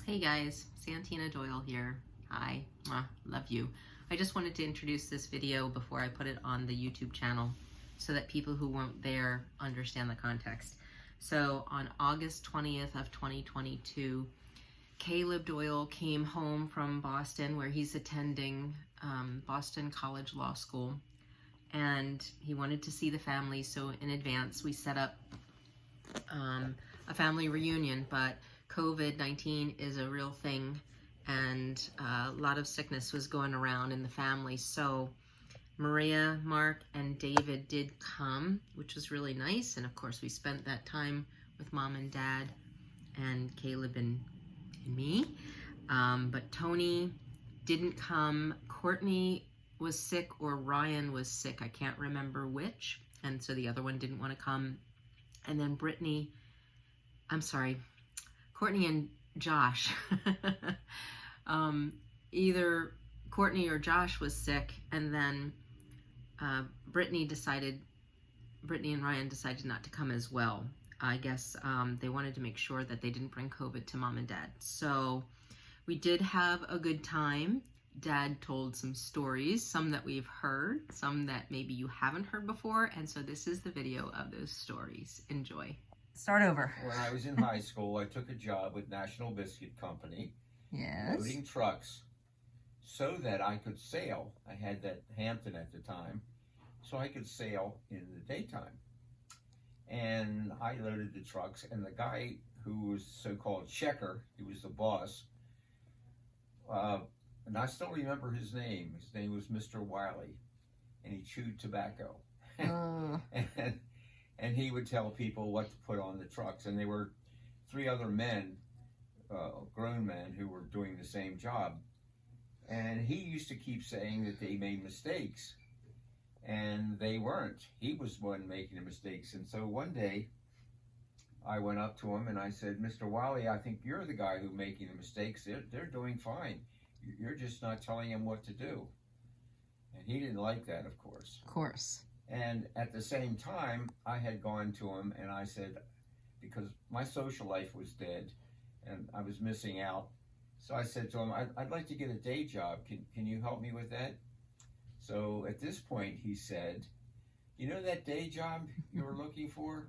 Hey guys, Santina Doyle here. Hi, love you. I just wanted to introduce this video before I put it on the YouTube channel so that people who weren't there understand the context. So on August 20th of 2022, Caleb Doyle came home from Boston where he's attending Boston College Law School, and he wanted to see the family, so in advance we set up a family reunion, but COVID-19 is a real thing, and a lot of sickness was going around in the family. So Maria, Mark, and David did come, which was really nice. And of course, we spent that time with Mom and Dad and Caleb and me. But Tony didn't come. Courtney was sick, or Ryan was sick. I can't remember which. And so the other one didn't want to come. And then Courtney and Josh. Either Courtney or Josh was sick, and then Brittany and Ryan decided not to come as well. I guess they wanted to make sure that they didn't bring COVID to Mom and Dad. So we did have a good time. Dad told some stories, some that we've heard, some that maybe you haven't heard before, and so this is the video of those stories. Enjoy. Start over. When I was in high school, I took a job with National Biscuit Company, Yes. loading trucks, so that I could sail. I had that Hampton at the time, so I could sail in the daytime. And I loaded the trucks, and the guy who was so-called checker, he was the boss, and I still remember his name. His name was Mr. Wiley, and he chewed tobacco. And he would tell people what to put on the trucks. And there were three other men, grown men, who were doing the same job. And he used to keep saying that they made mistakes. And they weren't. He was the one making the mistakes. And so one day, I went up to him and I said, Mr. Wiley, I think you're the guy who's making the mistakes. They're doing fine. You're just not telling them what to do. And he didn't like that, of course. Of course. And at the same time, I had gone to him and I said, because my social life was dead and I was missing out. So I said to him, I'd like to get a day job. Can you help me with that? So at this point, he said, you know that day job you were looking for?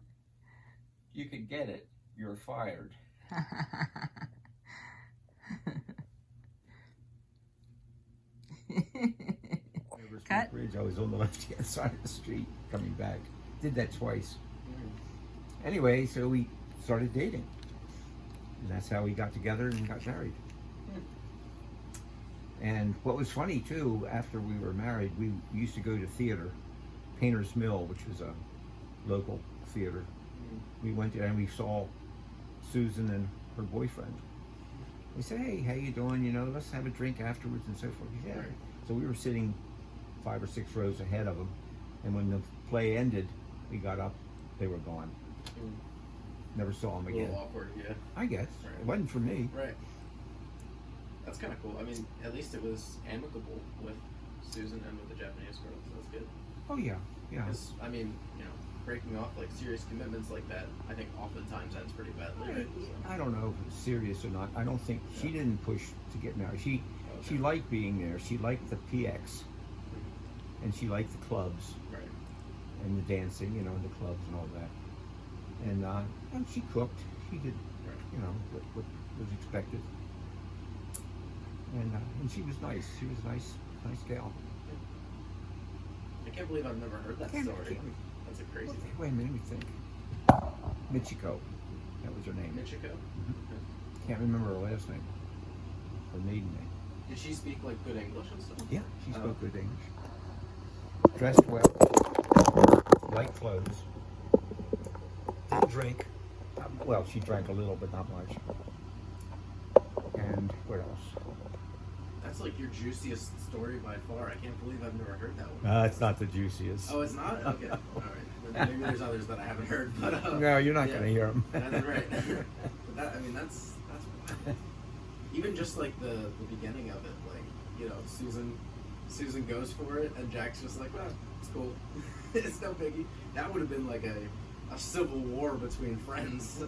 You could get it. You're fired. Cut. Bridge. I was on the left-hand side of the street coming back. Did that twice. Anyway, so we started dating. And that's how we got together and got married. And what was funny too, after we were married, we used to go to theater, Painter's Mill, which was a local theater. We went there and we saw Susan and her boyfriend. We said, hey, how you doing? You know, let's have a drink afterwards and so forth. Yeah. So we were sitting 5 or 6 rows ahead of them, and when the play ended, we got up, they were gone. Never saw them again. A little awkward, yeah. I guess. Right. It wasn't for me. Right. That's kind of cool. I mean, at least it was amicable with Susan and with the Japanese girl, so that's good. Oh yeah, yeah. I mean, you know, breaking off like serious commitments like that, I think oftentimes ends pretty badly, right? I don't know if it's serious or not. I don't think, she didn't push to get married. She liked being there. She liked the PX, and she liked the clubs, Right. and the dancing, you know, the clubs and all that. And she cooked. She did, you know, what was expected. And she was nice. She was a nice gal. I can't believe I've never heard that story. That's a crazy thing. Wait a minute, let me think. Michiko, that was her name. Michiko? Can't remember her last name. Her maiden name. Did she speak like good English and stuff? Yeah, she spoke good English. Dressed well. Light clothes. Didn't drink. Well, she drank a little, but not much. And what else? That's like your juiciest story by far. I can't believe I've never heard that one. It's not the juiciest. Oh, it's not? Okay. All right. Maybe there's others that I haven't heard, but No, you're not going to hear them. That's right. But that, I mean, that's wild. Even just like the beginning of it, like, you know, Susan goes for it, and Jack's just like, well, it's cool. It's no biggie. That would have been like a civil war between friends.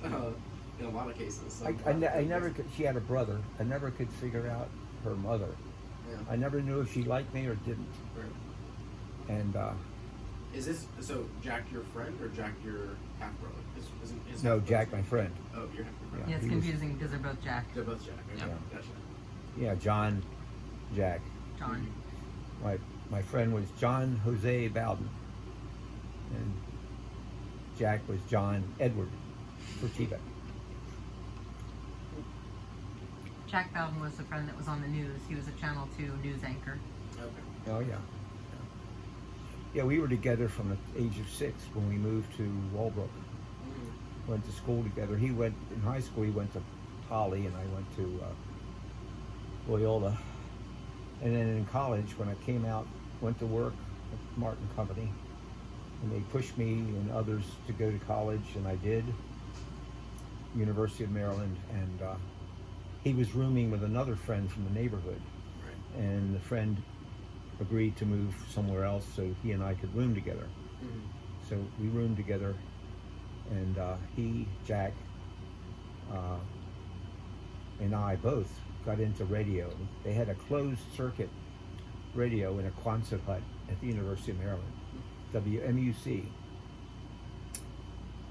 in a lot of cases. I never could. She had a brother. I never could figure out her mother. Yeah. I never knew if she liked me or didn't. Right. And is this so? Jack, your friend, or Jack, your half brother? no, Jack, my friend. Oh, your half brother. Yeah, it's confusing because they're both Jack. They're both Jack. Okay. Yeah. Gotcha. Yeah, John, Jack. John. My friend was John Jose Bowden, and Jack was John Edward Fertitta. Jack Bowden was the friend that was on the news. He was a Channel 2 news anchor. Okay. Oh yeah. Yeah, we were together from the age of 6 when we moved to Walbrook. Went to school together. He went in high school. He went to Poly, and I went to Loyola. And then in college, when I came out, went to work at Martin Company, and they pushed me and others to go to college, and I did. University of Maryland, and he was rooming with another friend from the neighborhood, Right. and the friend agreed to move somewhere else so he and I could room together. So we roomed together, and he, Jack, and I both got into radio. They had a closed circuit radio in a Quonset hut at the University of Maryland, WMUC,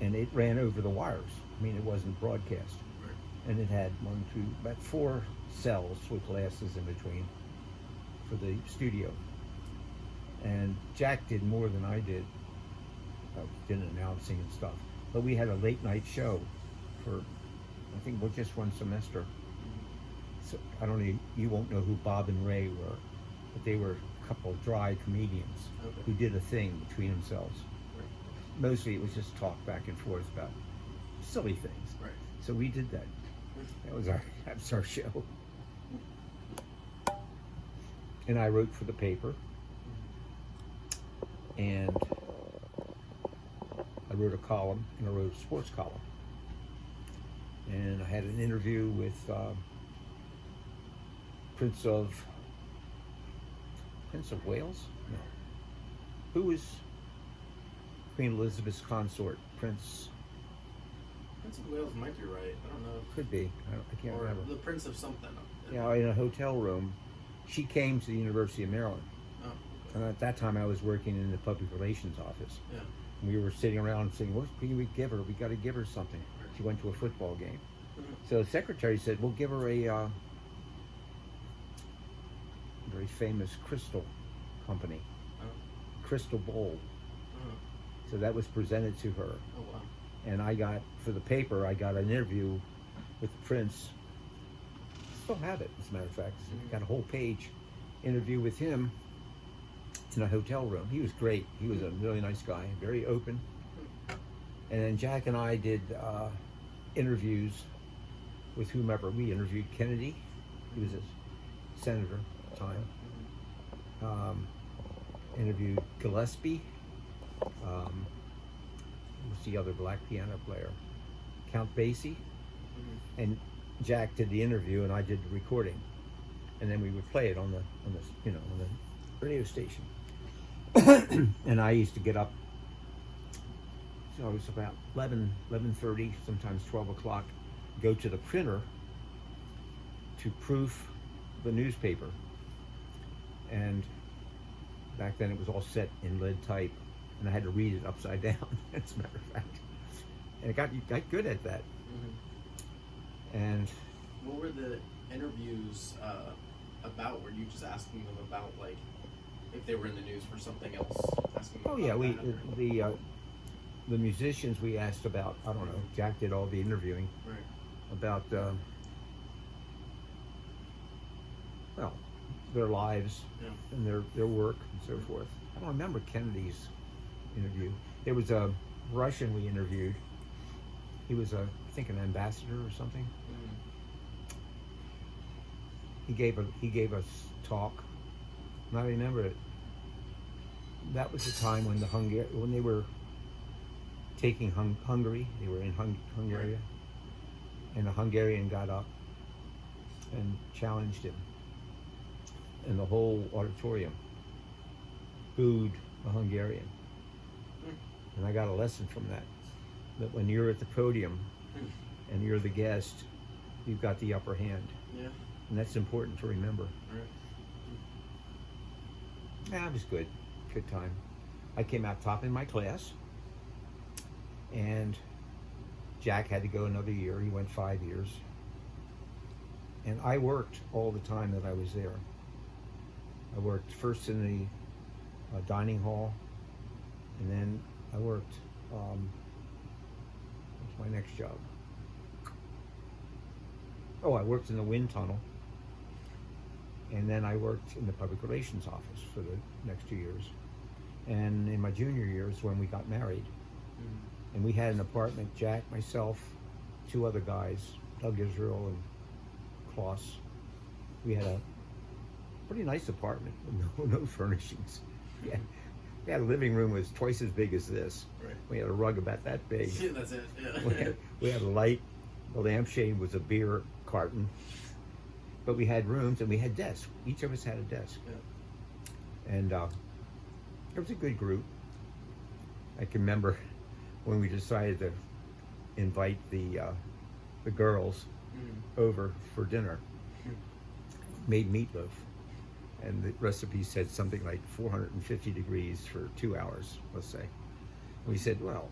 and it ran over the wires. I mean, it wasn't broadcast. And it had about 4 cells with glasses in between for the studio. And Jack did more than I did, did announcing and stuff. But we had a late night show for, I think, just one semester. So I don't know, you won't know who Bob and Ray were, but they were a couple of dry comedians who did a thing between themselves. Mostly it was just talk back and forth about silly things. Right. So we did that. That's our show. And I wrote for the paper. And I wrote a column, and I wrote a sports column. And I had an interview with Prince of Wales? No. Who was Queen Elizabeth's consort? Prince of Wales might be right. I don't know. Could be. I can't remember. The Prince of something. Yeah, in a hotel room. She came to the University of Maryland. Oh. And at that time, I was working in the public relations office. Yeah. And we were sitting around saying, what can we give her? We got to give her something. She went to a football game. So the secretary said, we'll give her a very famous crystal company, Crystal Bowl. So that was presented to her. Oh, wow. And I got, for the paper, I got an interview with the Prince. I still have it, as a matter of fact. Got a whole page interview with him in a hotel room. He was great. He was a really nice guy, very open. And then Jack and I did interviews with whomever. We interviewed Kennedy. He was a senator at the time. Interviewed Gillespie. Who's the other black piano player? Count Basie. And Jack did the interview, and I did the recording. And then we would play it on the radio station. And I used to get up. So it was about 11:30, sometimes 12 o'clock. Go to the printer to proof the newspaper. And back then it was all set in lead type, and I had to read it upside down, as a matter of fact. And it got good at that. And what were the interviews about? Were you just asking them about, like, if they were in the news for something else? Asking them the musicians we asked about. I don't know. Jack did all the interviewing about their lives and their work and so forth. I don't remember Kennedy's interview. There was a Russian we interviewed. He was I think an ambassador or something. He gave us talk, and I remember it. That was the time when when they were taking Hungary. They were in Hungary, and a Hungarian got up and challenged him, and the whole auditorium booed the Hungarian. And I got a lesson from that when you're at the podium and you're the guest, you've got the upper hand. Yeah. And that's important to remember. Right. Yeah, it was good. Good time. I came out top in my class, and Jack had to go another year. He went 5 years. And I worked all the time that I was there. I worked first in the dining hall, and then I worked, what's my next job? Oh, I worked in the wind tunnel, and then I worked in the public relations office for the next 2 years. And in my junior years, when we got married, and we had an apartment, Jack, myself, 2 other guys, Doug Israel and Klaus. We had a pretty nice apartment with no furnishings. Yeah. We had a living room that was twice as big as this. Right. We had a rug about that big. Yeah, that's it. Yeah. We had a light. The lampshade was a beer carton. But we had rooms and we had desks. Each of us had a desk. Yeah. And it was a good group. I can remember when we decided to invite the girls over for dinner. Made meatloaf. And the recipe said something like 450 degrees for 2 hours, let's say. We said, well,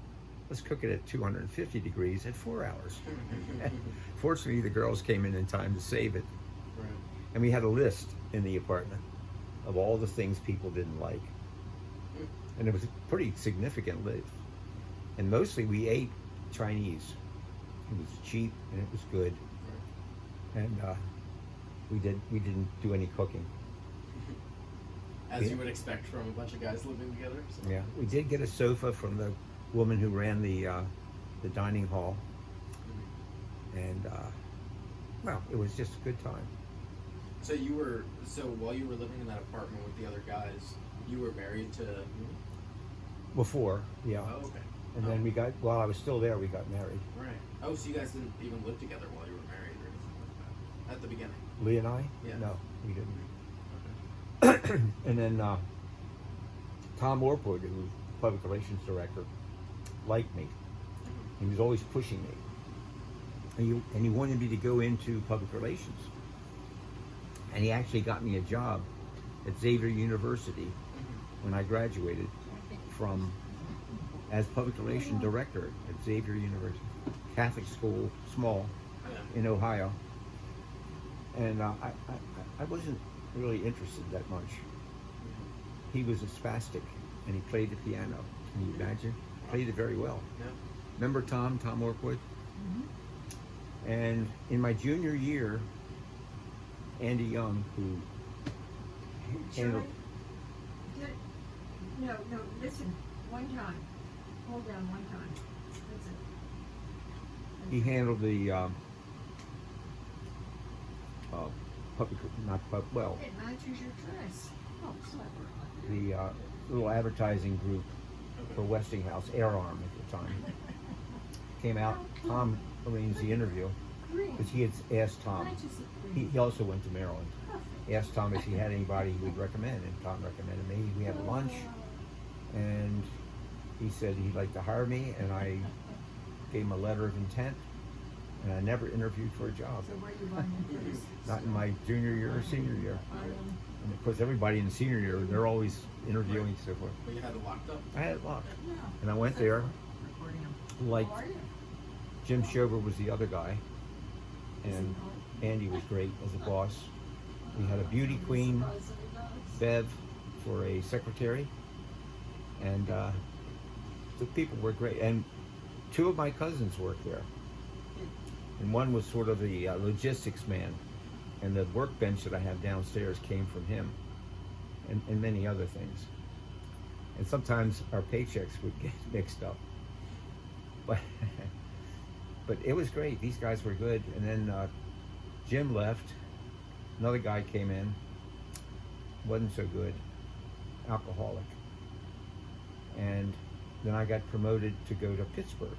let's cook it at 250 degrees at 4 hours. Fortunately, the girls came in time to save it. Right. And we had a list in the apartment of all the things people didn't like. And it was a pretty significant list. And mostly we ate Chinese. It was cheap and it was good. And we didn't do any cooking. As you would expect from a bunch of guys living together. So. Yeah, we did get a sofa from the woman who ran the dining hall, and well, it was just a good time. So while you were living in that apartment with the other guys, you were married to. Before, yeah, Oh, okay. and then while I was still there, we got married. Right. Oh, so you guys didn't even live together while you were married or anything like that at the beginning. Lee and I? Yeah. No, we didn't. Okay. And then Tom Orpwood, who was public relations director, liked me. He was always pushing me. And he wanted me to go into public relations. And he actually got me a job at Xavier University when I graduated as public relations director at Xavier University, Catholic school, small, in Ohio. And I wasn't really interested that much. He was a spastic, and he played the piano. Can you imagine? Played it very well. Yeah. Remember Tom Orpwood? Mm-hmm. And in my junior year, Andy Young, who handled, No, listen, one time. Hold on one time. Listen. he handled the public, well, It matches your dress. Oh, clever. the little advertising group for Westinghouse, Air Arm at the time, came out. Tom arranged the interview Green. because he had asked Tom. Matches the green. He also went to Maryland. Perfect. Asked Tom if he had anybody he would recommend, and Tom recommended me. We had lunch, and he said he'd like to hire me, and I gave him a letter of intent, and I never interviewed for a job. So where you buying your dress? Not in my junior year or senior year. And of course, everybody in senior year, they're always interviewing and so forth. But you had it locked up. I had it locked. Yeah. And I went there, Recording them. like How are you? Jim Shover was the other guy, and Andy was great as a boss. We had a beauty queen, Bev, for a secretary, and the people were great. And 2 of my cousins worked there, and one was sort of the logistics man, and the workbench that I have downstairs came from him, and many other things. And sometimes our paychecks would get mixed up, but it was great. These guys were good. And then Jim left. Another guy came in. Wasn't so good. Alcoholic. And then I got promoted to go to Pittsburgh.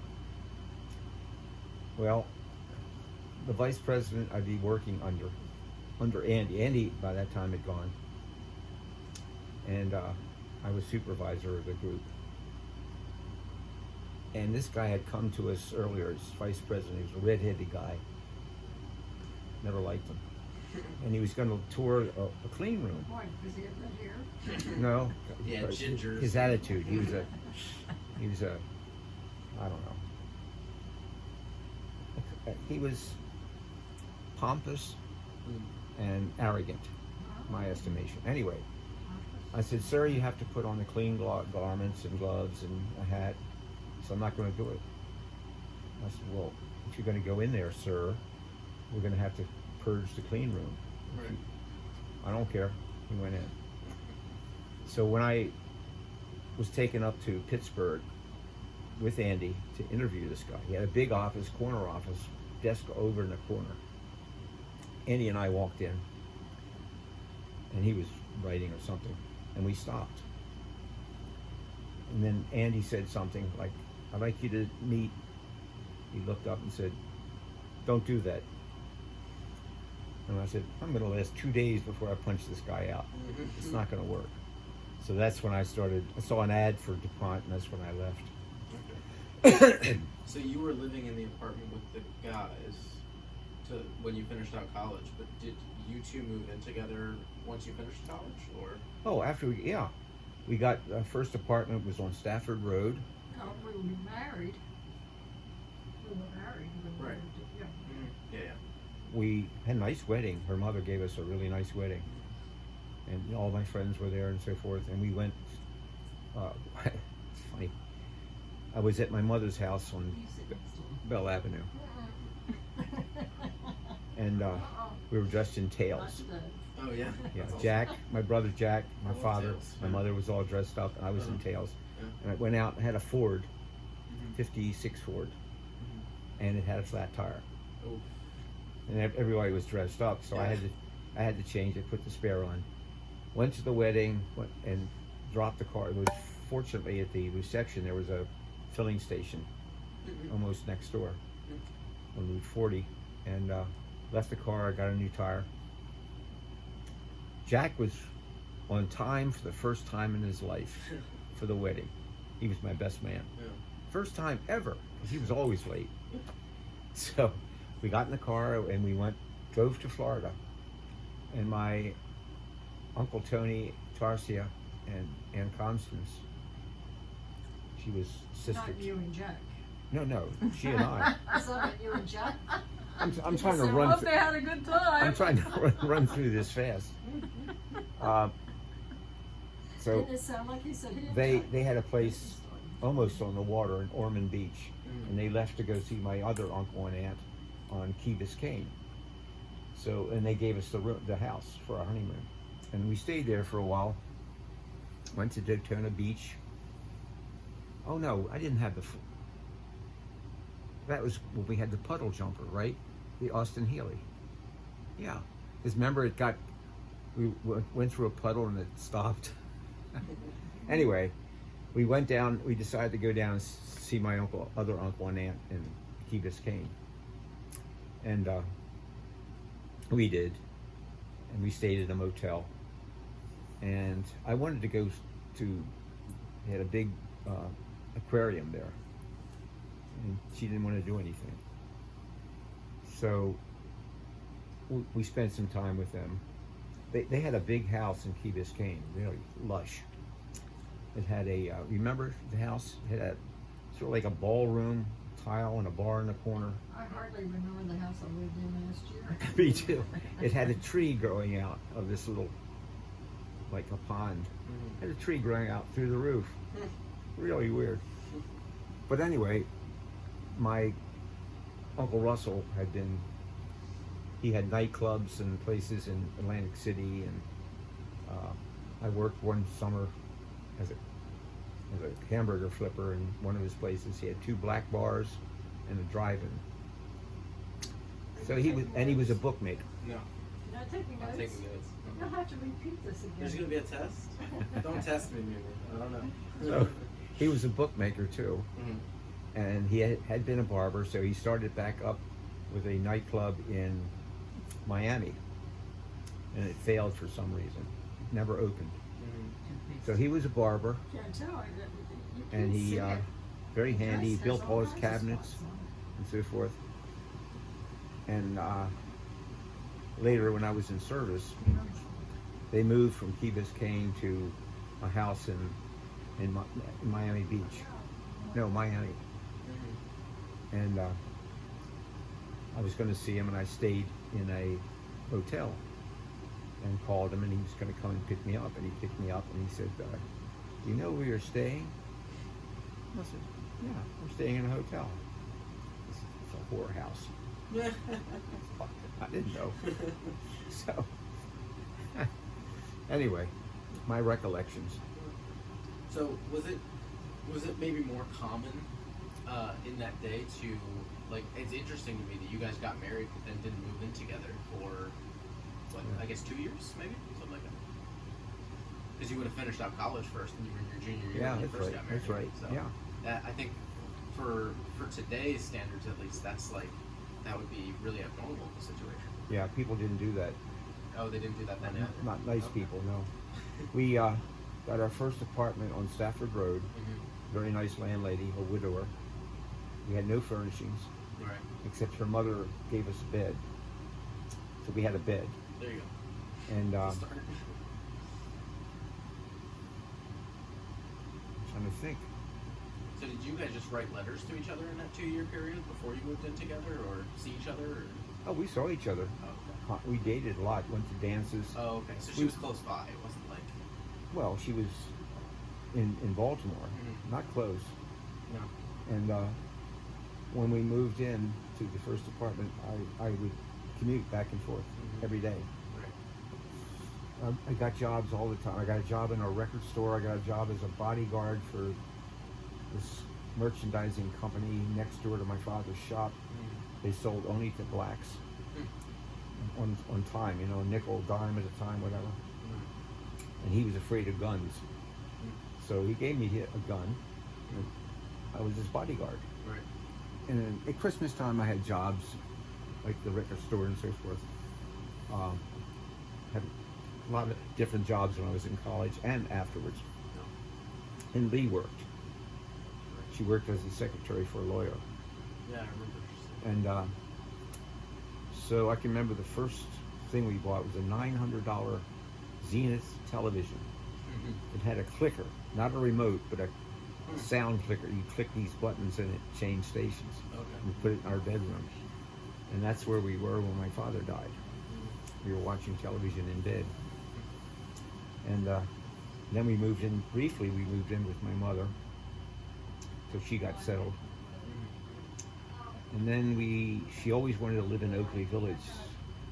Well, the vice president I'd be working under Andy. Andy by that time had gone. And I was supervisor of the group. And this guy had come to us earlier as vice president. He was a red-headed guy. Never liked him. And he was going to tour a clean room. Why? Because he had red hair? No. Yeah, but ginger. His attitude. He was a, I don't know. He was pompous and arrogant, my estimation. Anyway, I said, sir, you have to put on the clean garments and gloves and a hat. So I'm not going to do it. I said, well, if you're going to go in there, sir, we're going to have to purge the clean room. Right. I don't care. He went in. So when I was taken up to Pittsburgh with Andy to interview this guy, he had a big office, corner office, desk over in the corner. Andy and I walked in, and he was writing or something, and we stopped. And then Andy said something like, I'd like you to meet. He looked up and said, don't do that. And I said, I'm going to last 2 days before I punch this guy out. It's not going to work. So that's when I saw an ad for DuPont, and that's when I left. Okay. So you were living in the apartment with the guys when you finished out college, but did you two move in together once you finished college, or? Oh, we got our first apartment was on Stafford Road. No, we were married. We were married. We were Right. Yeah. Yeah. We had a nice wedding. Her mother gave us a really nice wedding, and all my friends were there and so forth. And we went. It's funny. I was at my mother's house on You sit next to him. Bell Avenue, and we were dressed in tails. Oh yeah. Yeah, That's awesome. Jack, my brother Jack, my I love father, tails. my mother was all dressed up, and I was in tails. Yeah. And I went out and had a Ford, Mhm. 56 Ford, and it had a flat tire. Oh. And everybody was dressed up, so Yeah. I had to change it, put the spare on. Went to the wedding and dropped the car. It was fortunately at the reception there was a filling station almost next door on Route 40, and left the car. I got a new tire. Jack was on time for the first time in his life for the wedding. He was my best man. Yeah. First time ever, because he was always late. So we got in the car and we drove to Florida. And my Uncle Tony Tarsia and Aunt Constance, she was sisters. Not you and Jack. No, she and I. I saw that you and Jack. I'm trying to I said, run. hope they had a good time. I'm trying to run through this fast. So Didn't it sound like you said he and Jack? they had a place almost on the water in Ormond Beach, and they left to go see my other uncle and aunt on Key Biscayne. So, and they gave us the house for our honeymoon, and we stayed there for a while. Went to Daytona Beach. Oh no, I didn't have that was when we had the puddle jumper, right? The Austin Healey. Yeah, because remember we went through a puddle and it stopped. Anyway, we went down. We decided to go down and see my other uncle and aunt in Key Biscayne, and we did, and we stayed at a motel. And I wanted to go to. They had a big aquarium there, and she didn't want to do anything. So we spent some time with them. They had a big house in Key Biscayne, really lush. It had remember the house? It had sort of like a ballroom, tile, and a bar in the corner. I hardly remember the house I lived in last year. Me too. It had a tree growing out of this little, like a pond. It had a tree growing out through the roof. Really weird. But anyway, my Uncle Russell he had nightclubs and places in Atlantic City, and I worked one summer as a hamburger flipper in one of his places. He had 2 black bars and a drive-in. So he was a bookmaker. No, You're not taking I'm notes? taking notes. You'll have to repeat this again. There's gonna be a test. Don't test me, Mimi. I don't know. So he was a bookmaker too, and he had been a barber. So he started back up with a nightclub in Miami, and it failed for some reason. Never opened. So he was a barber, Can't tell. You and can't he see it. very handy, built all his cabinets and so forth. And later, when I was in service, they moved from Key Biscayne to a house in Miami Beach. No, Miami. And I was going to see him, and I stayed in a hotel and called him, and he was going to come and pick me up. And he picked me up, and he said, "Do you know where you're staying?" I said, "Yeah, we're staying in a hotel." He said, "It's a whorehouse." I didn't know. So, anyway, my recollections. So was it maybe more common in that day to, like, it's interesting to me that you guys got married but then didn't move in together for what, I guess 2 years, maybe something like that. Because you would have finished out college first, and you were in your junior year Yeah, when you that's first right. got married. That's right. So Yeah. that, I think for today's standards at least, that would be really abnormal situation. Yeah, people didn't do that. Oh, they didn't do that then either. Not nice Okay. people, no. We got our first apartment on Stafford Road. Mm-hmm. Very nice landlady, a widower. We had no furnishings, Right. except her mother gave us a bed. So we had a bed. There you go. And To start. I'm trying to think. So did you guys just write letters to each other in that 2-year period before you moved in together, or see each other? Or? Oh, we saw each other. Oh, okay. We dated a lot, went to dances. Oh, okay. So she was close by. It wasn't like. Well, she was in Baltimore, Mhm. not close. No. And when we moved in to the first apartment, I would commute back and forth Mhm. every day. Right. I got jobs all the time. I got a job in a record store. I got a job as a bodyguard for this merchandising company next door to my father's shop. They sold only to blacks on time, you know, a nickel, dime at a time, whatever. And he was afraid of guns. So he gave me a gun. And I was his bodyguard. Right. And then at Christmas time, I had jobs like the record store and so forth. Had a lot of different jobs when I was in college and afterwards. And Lee worked. She worked as a secretary for a lawyer. Yeah, I remember. And so I can remember the first thing we bought was a $900 Zenith television. Mm-hmm. It had a clicker, not a remote, but a sound clicker. You click these buttons and it changed stations. Okay. We put it in our bedroom. And that's where we were when my father died. We were watching television in bed. And then we moved in, briefly we moved in with my mother. So she got settled. And then she always wanted to live in Oakley Village,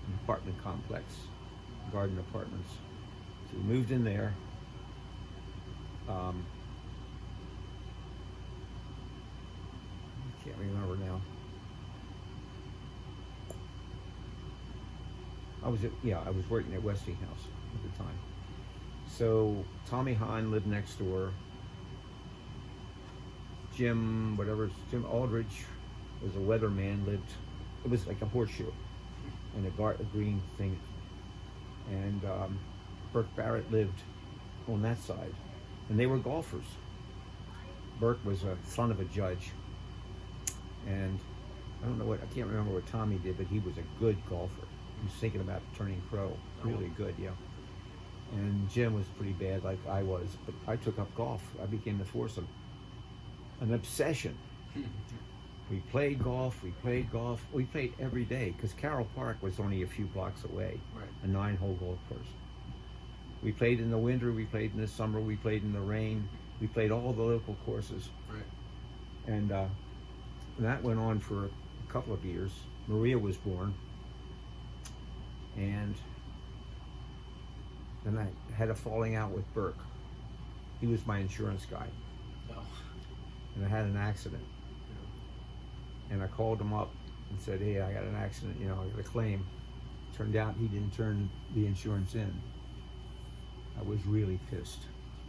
an apartment complex, garden apartments. So we moved in there. I can't remember now. I was working at Westinghouse at the time. So Tommy Hahn lived next door. Jim Aldridge was a weatherman, it was like a horseshoe and a green thing. And Burke Barrett lived on that side. And they were golfers. Burke was a son of a judge. And I can't remember what Tommy did, but he was a good golfer. He was thinking about turning pro. Really good, yeah. And Jim was pretty bad like I was, but I took up golf. I became the foursome. An obsession. We played golf, we played every day, because Carroll Park was only a few blocks away, Right. a 9-hole golf course. We played in the winter, we played in the summer, we played in the rain, we played all the local courses. Right. And that went on for a couple of years. Maria was born. And then I had a falling out with Burke. He was my insurance guy. Oh. And I had an accident. And I called him up and said, hey, I got an accident, I got a claim. Turned out he didn't turn the insurance in. I was really pissed.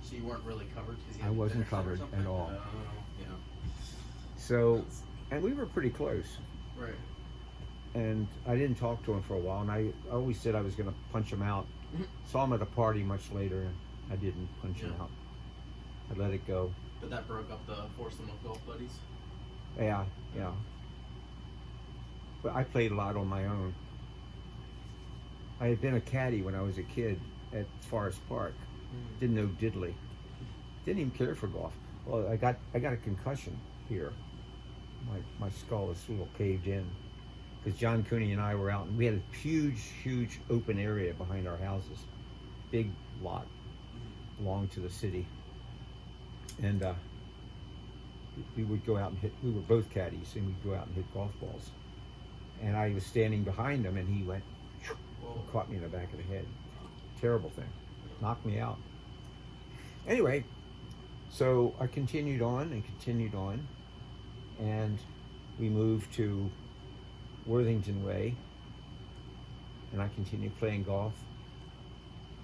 So you weren't really covered? 'Cause you I hadn't wasn't finished it or covered something? at all. Oh, yeah. So, and we were pretty close. Right. And I didn't talk to him for a while, and I always said I was going to punch him out. Saw him at a party much later, and I didn't punch him Yeah. out. I let it go. But that broke up the foursome of golf buddies. Yeah, yeah. But I played a lot on my own. I had been a caddy when I was a kid at Forest Park. Didn't know diddly. Didn't even care for golf. Well, I got a concussion here. My skull is a little caved in because John Cooney and I were out, and we had a huge open area behind our houses. Big lot belonged to the city, and we would go out and hit. We were both caddies, and we'd go out and hit golf balls. And I was standing behind him, and he went, and caught me in the back of the head. Terrible thing. Knocked me out. Anyway, so I continued on, and we moved to Worthington Way, and I continued playing golf.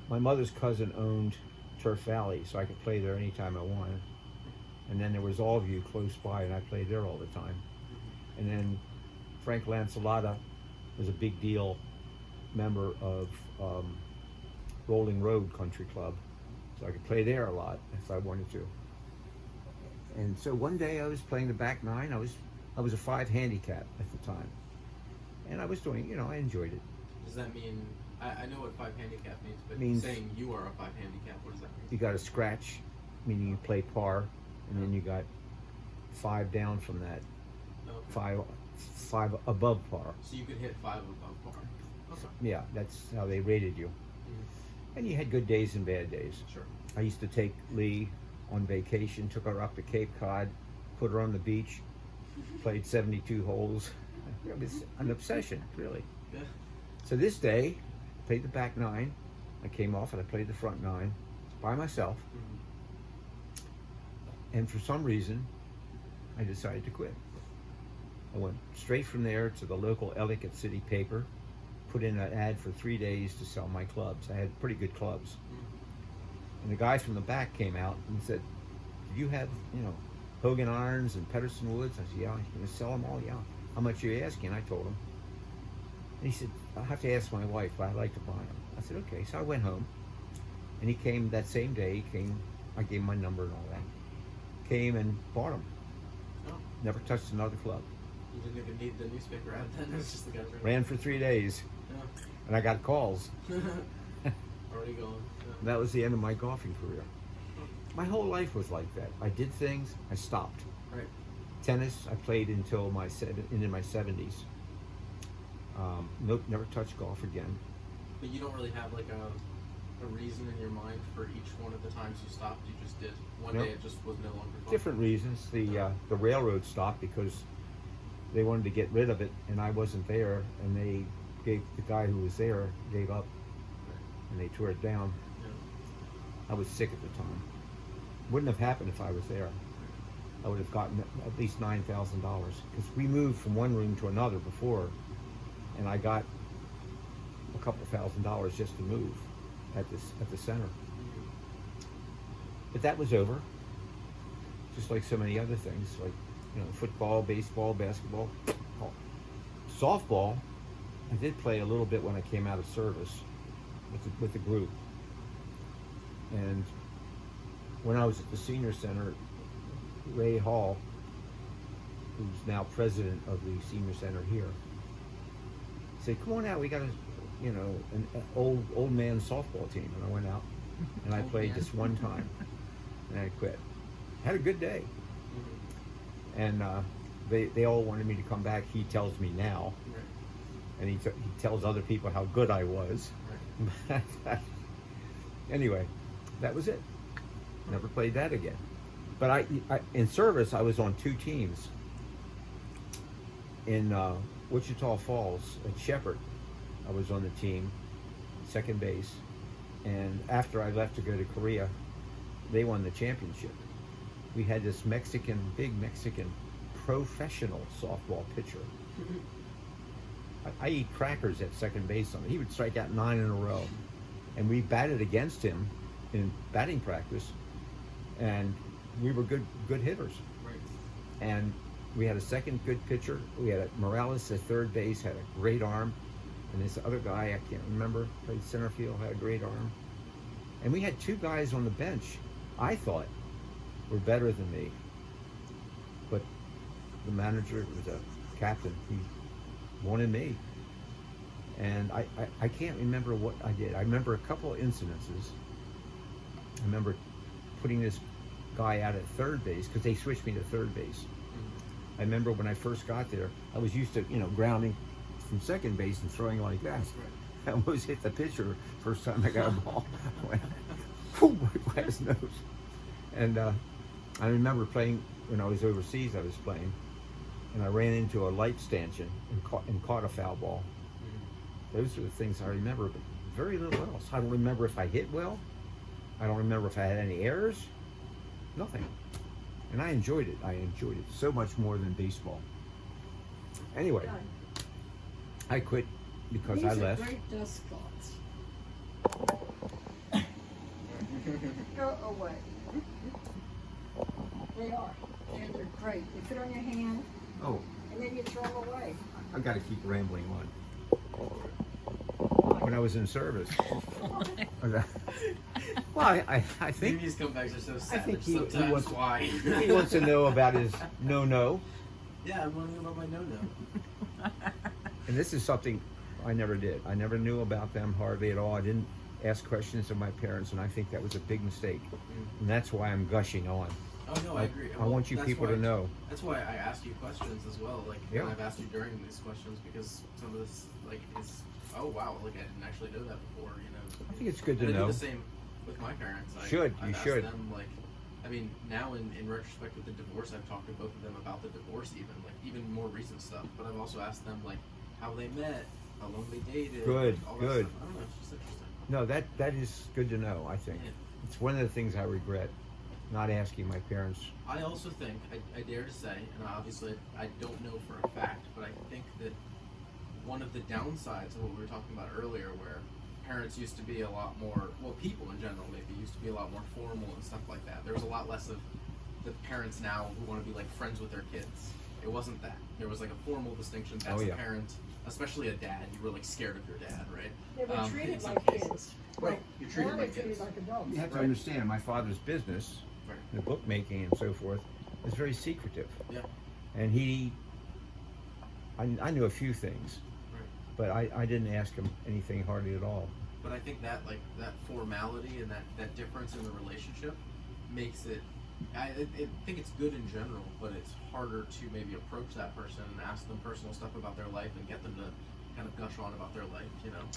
My mother's cousin owned Turf Valley, so I could play there anytime I wanted. And then there was Allview close by, and I played there all the time. And then Frank Lancellotta was a big deal member of Rolling Road Country Club, so I could play there a lot if I wanted to. And so one day I was playing the back nine. I was a 5 handicap at the time, and I was doing, I enjoyed it. Does that mean, I know what 5 handicap means, but Means saying you are a 5 handicap, what does that mean? You got a scratch, meaning you play par, and then you got 5 down from that, Okay. 5 above par. So you could hit 5 above par. Okay. Yeah, that's how they rated you. And you had good days and bad days. Sure. I used to take Lee on vacation, took her up to Cape Cod, put her on the beach, played 72 holes. It was an obsession, really. Yeah. So this day, I played the back nine. I came off and I played the front nine by myself. And for some reason, I decided to quit. I went straight from there to the local Ellicott City paper, put in an ad for 3 days to sell my clubs. I had pretty good clubs. And the guy from the back came out and said, "Do you have, Hogan irons and Pedersen woods?" I said, "Yeah." "You gonna sell them all?" "Yeah." "How much are you asking?" I told him. And he said, "I'll have to ask my wife, but I'd like to buy them." I said, "Okay." So I went home, and he came that same day. I gave him my number and all that. Came and bought them. Oh. Never touched another club. You didn't even need the newspaper ad then. It was just the guy. Ran for 3 days, and I got calls. Already going. That was the end of my golfing career. My whole life was like that. I did things, I stopped. Right. Tennis, I played until into my 70s. Nope, never touched golf again. But you don't really have like a reason in your mind for each one of the times you stopped. You just did. One Nope. day it just was no longer fun. Different reasons. The railroad stopped because they wanted to get rid of it, and I wasn't there, and the guy who was there gave up, and they tore it down. Yeah. I was sick at the time. Wouldn't have happened if I was there. I would have gotten at least $9,000 because we moved from one room to another before, and I got a couple $1,000 just to move at the center. But that was over. Just like so many other things, like football, baseball, basketball, softball. I did play a little bit when I came out of service with the group, and when I was at the senior center, Ray Hall, who's now president of the senior center here, said, "Come on out, we got an old man softball team." And I went out and I played just one time, and I quit. Had a good day, and they all wanted me to come back. He tells me now, and he tells other people how good I was. Anyway, that was it. Never played that again. But I in service, I was on 2 teams. In Wichita Falls at Shepherd, I was on the team, second base. And after I left to go to Korea, they won the championship. We had this big Mexican professional softball pitcher. I eat crackers at second base on it. He would strike out 9 in a row. And we batted against him in batting practice, and we were good hitters. Right. And we had a second good pitcher. We had Morales at third base, had a great arm. And this other guy, I can't remember, played center field, had a great arm. And we had 2 guys on the bench, I thought, were better than me. But the manager was a captain. He wanted me. And I can't remember what I did. I remember a couple of incidences. I remember putting this guy out at third base because they switched me to third base. I remember when I first got there, I was used to, grounding from second base and throwing like that. I almost hit the pitcher first time I got a ball. I went, whoo, right by his nose. And I remember playing when I was overseas. I was playing, and I ran into a light stanchion and caught a foul ball. Those are the things I remember, but very little else. I don't remember if I hit well. I don't remember if I had any errors. Nothing. And I enjoyed it. I enjoyed it so much more than baseball. Anyway, I quit because I left. These are great dust cloths. Go away. They are. They're great. You put on your hand, Oh, and then you throw them away. I've got to keep rambling on. When I was in service. Well, I think Mimi's comebacks are so sad. think There's he sometimes wants- why. he wants to know about his no. Yeah, I'm wondering about my no-no. And this is something I never did. I never knew about them hardly at all. I didn't ask questions of my parents, and I think that was a big mistake. And that's why I'm gushing on. Oh no, I agree. I want you That's people why- to know. That's why I asked you questions as well. Like, Yeah. and I've asked you during these questions because some of this, like, is wow, like I didn't actually know that before. I think it's good to And I know. do the same with my parents. I've You asked should. them, like, I mean, now in retrospect with the divorce, I've talked to both of them about the divorce, even more recent stuff. But I've also asked them like how they met, how long they dated. Good, all good. That stuff. I don't know. It's just interesting. No, that is good to know, I think. Yeah. It's one of the things I regret, not asking my parents. I also think, I dare to say, and obviously I don't know for a fact, but I think that one of the downsides of what we were talking about earlier, where parents used to be a lot more, well, people in general maybe used to be a lot more formal and stuff like that. There was a lot less of the parents now who want to be like friends with their kids. It wasn't that. There was like a formal distinction as a parent, especially a dad. You were like scared of your dad, right? They were In treated some like cases. kids. Right. You're treated Now like they're kids. treated like adults. You have to Right. understand, my father's business, Right. the bookmaking and so forth, is very secretive. Yeah. And I knew a few things, Right. but I didn't ask him anything hardly at all. But I think that like that formality and that difference in the relationship makes it. I think it's good in general, but it's harder to maybe approach that person and ask them personal stuff about their life and get them to kind of gush on about their life.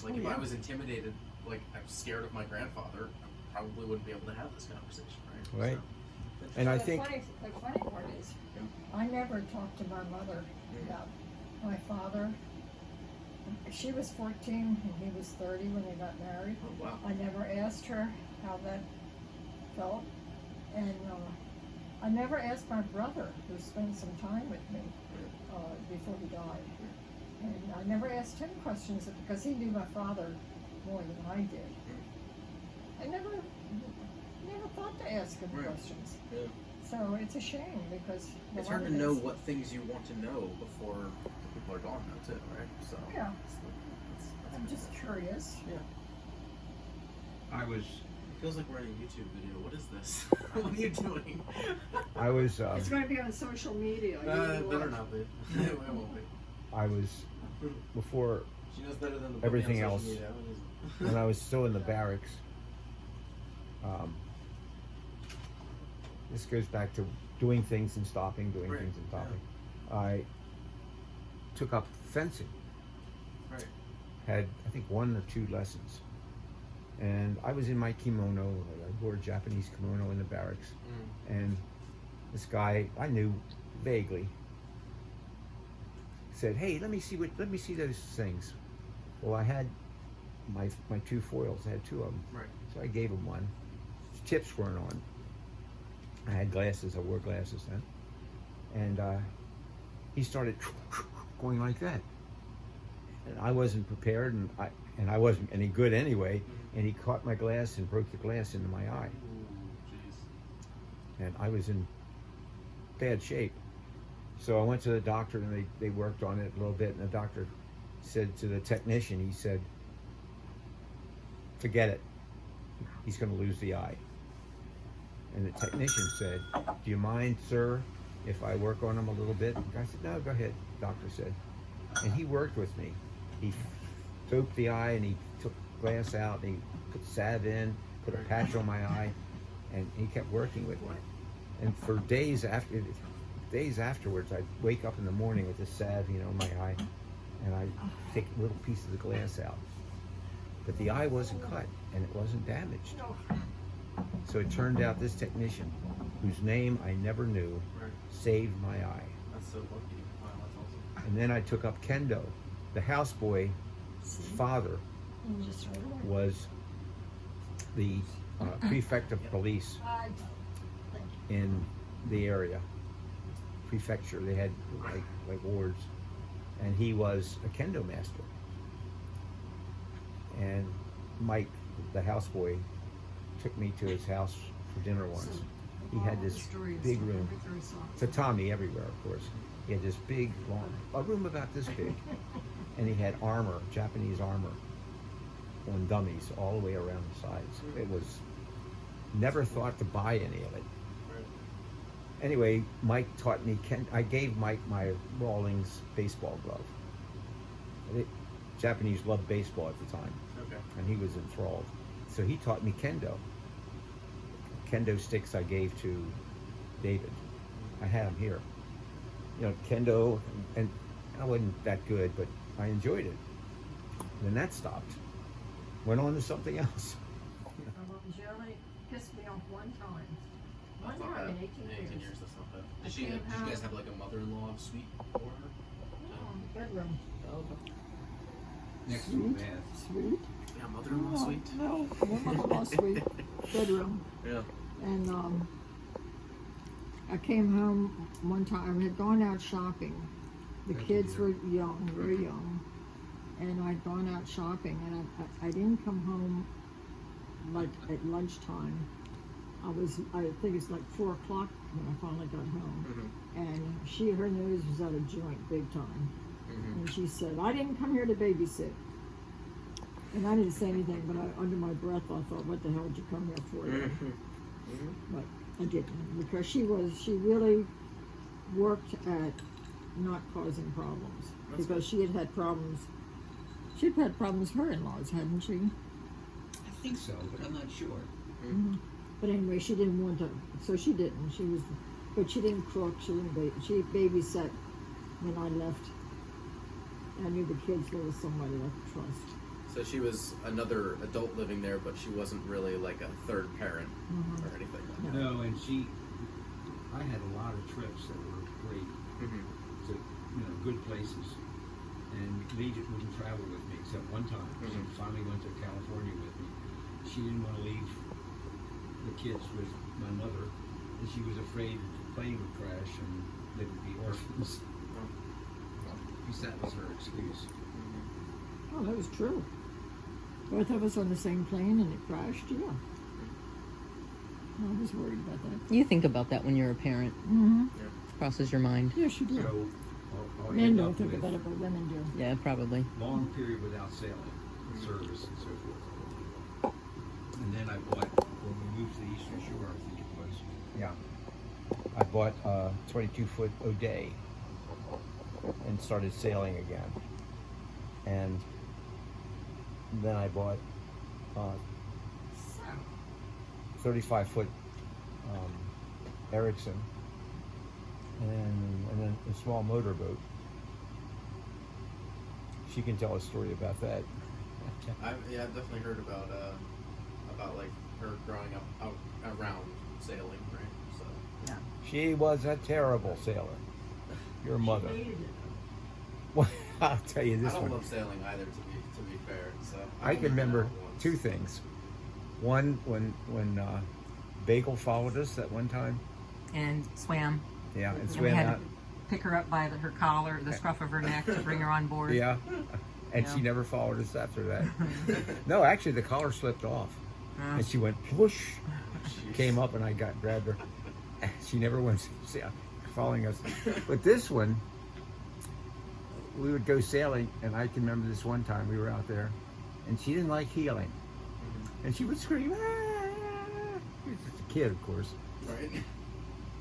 Like if I was intimidated, like I'm scared of my grandfather, I probably wouldn't be able to have this conversation, right? Right. So, And I The think funny part is, I never talked to my mother about my father. She was 14 and he was 30 when they got married. oh wow. I never asked her how that felt. And I never asked my brother, who spent some time with me before he died. And I never asked him questions because he knew my father more than I did. I never thought to ask him Right. questions. Yeah. So it's a shame because It's hard to know what things you want to know before people are gone now too, right? So Yeah. it's I'm just curious. I was It feels like we're in a YouTube video. What is this? What are you doing? It's going to be on social media. You Better look. not be. It won't be. I was before She knows better than the Everything on else. social media. when I was still in the barracks. This goes back to doing things and stopping, doing Right, things and stopping. I took up fencing. Right. Had I think 1 or 2 lessons, and I was in my kimono. I wore a Japanese kimono in the barracks, and this guy I knew vaguely said, "Hey, let me see those things." Well, I had my 2 foils. I had 2 of them, Right. so I gave him one. His tips weren't on. I had glasses. I wore glasses then, and he started going like that, and I wasn't prepared, and I wasn't any good anyway. And he caught my glass and broke the glass into my eye, Ooh, jeez. and I was in bad shape. So I went to the doctor, and they worked on it a little bit, and the doctor said to the technician, he said, "Forget it. He's going to lose the eye." And the technician said, "Do you mind, sir, if I work on him a little bit?" I said, "No, go ahead," the doctor said. And he worked with me. He doped the eye and he took glass out and he put salve in, put a patch on my eye, and he kept working with me. And for days afterwards, I'd wake up in the morning with this salve, you know, in my eye, and I'd take little pieces of glass out. But the eye wasn't cut and it wasn't damaged. So it turned out this technician, whose name I never knew, saved my eye. That's so lucky. Wow, that's awesome. And then I took up kendo. The houseboy's father was the prefect of police in the area, prefecture. They had like wards, and he was a kendo master. And Mike, the houseboy, took me to his house for dinner once. He had this big room, tatami everywhere, of course. He had this big, long, a room about this big, and he had armor, Japanese armor, on dummies all the way around the sides. It was, never thought to buy any of it. Anyway, Mike taught me, I gave Mike my Rawlings baseball glove. Japanese loved baseball at the time, and he was enthralled. So he taught me kendo. Kendo sticks I gave to David. I had them here. You know, kendo, and I wasn't that good, but I enjoyed it. And then that stopped. Went on to something else. Jelly pissed me off one time. That's not bad. 18 years, that's not bad. Did you guys have like a mother-in-law suite for her? Bedroom. Oh, Next to the bath. Sweet. yeah, mother-in-law suite. No, mother-in-law suite. Bedroom. Yeah. And I came home one time. I had gone out shopping. The kids were young, very young, and I'd gone out shopping, and I didn't come home like at lunchtime. I think it's like 4 o'clock when I finally got home, and her nose was out of joint big time, and she said, "I didn't come here to babysit." And I didn't say anything, but under my breath I thought, "What the hell did you come here for?" then?" But I didn't, because she really worked at not causing problems. That's because she had had problems. She'd had problems with her in-laws, hadn't she? I think so, but I'm not sure. But anyway, she didn't want to, so she didn't. But she didn't cook. She babysat when I left. I knew the kids there was somebody I could trust. So she was another adult living there, but she wasn't really like a third parent or anything like that. No, and I had a lot of trips that were great to, good places. And Legion wouldn't travel with me except one time. She finally went to California with me. She didn't want to leave the kids with my mother, and she was afraid the plane would crash and they would be orphans. At least that was her excuse. Oh, that was true. Both of us on the same plane and it crashed, yeah. I was worried about that. You think about that when you're a parent. Crosses your mind. Yes, you do. So I'll Men end don't up think with about it, but women do. Yeah, probably. long period without sailing, service and so forth. And then I bought, when we moved to the Eastern Shore, I think it was. Yeah. I bought a 22-foot O'Day and started sailing again. And then I bought 35-foot Erickson and then a small motorboat. She can tell a story about that. I've definitely heard about like her growing up out around sailing, right? So She was a terrible sailor. Your mother. She hated it. Well, I'll tell you this I don't one. love sailing either, to be fair. So I can remember two things. One, when Bagel followed us that one time. And swam. Yeah, and And we swam had out. to pick her up by her collar, the scruff of her neck, to bring her on board. Yeah. And Yeah. she never followed us after that. No, actually, the collar slipped off. And she went push, came up, and I grabbed her. She never went following us. But this one, we would go sailing, and I can remember this one time we were out there, and she didn't like heeling. And she would scream, "Ah!" She was just a kid, of course. Right.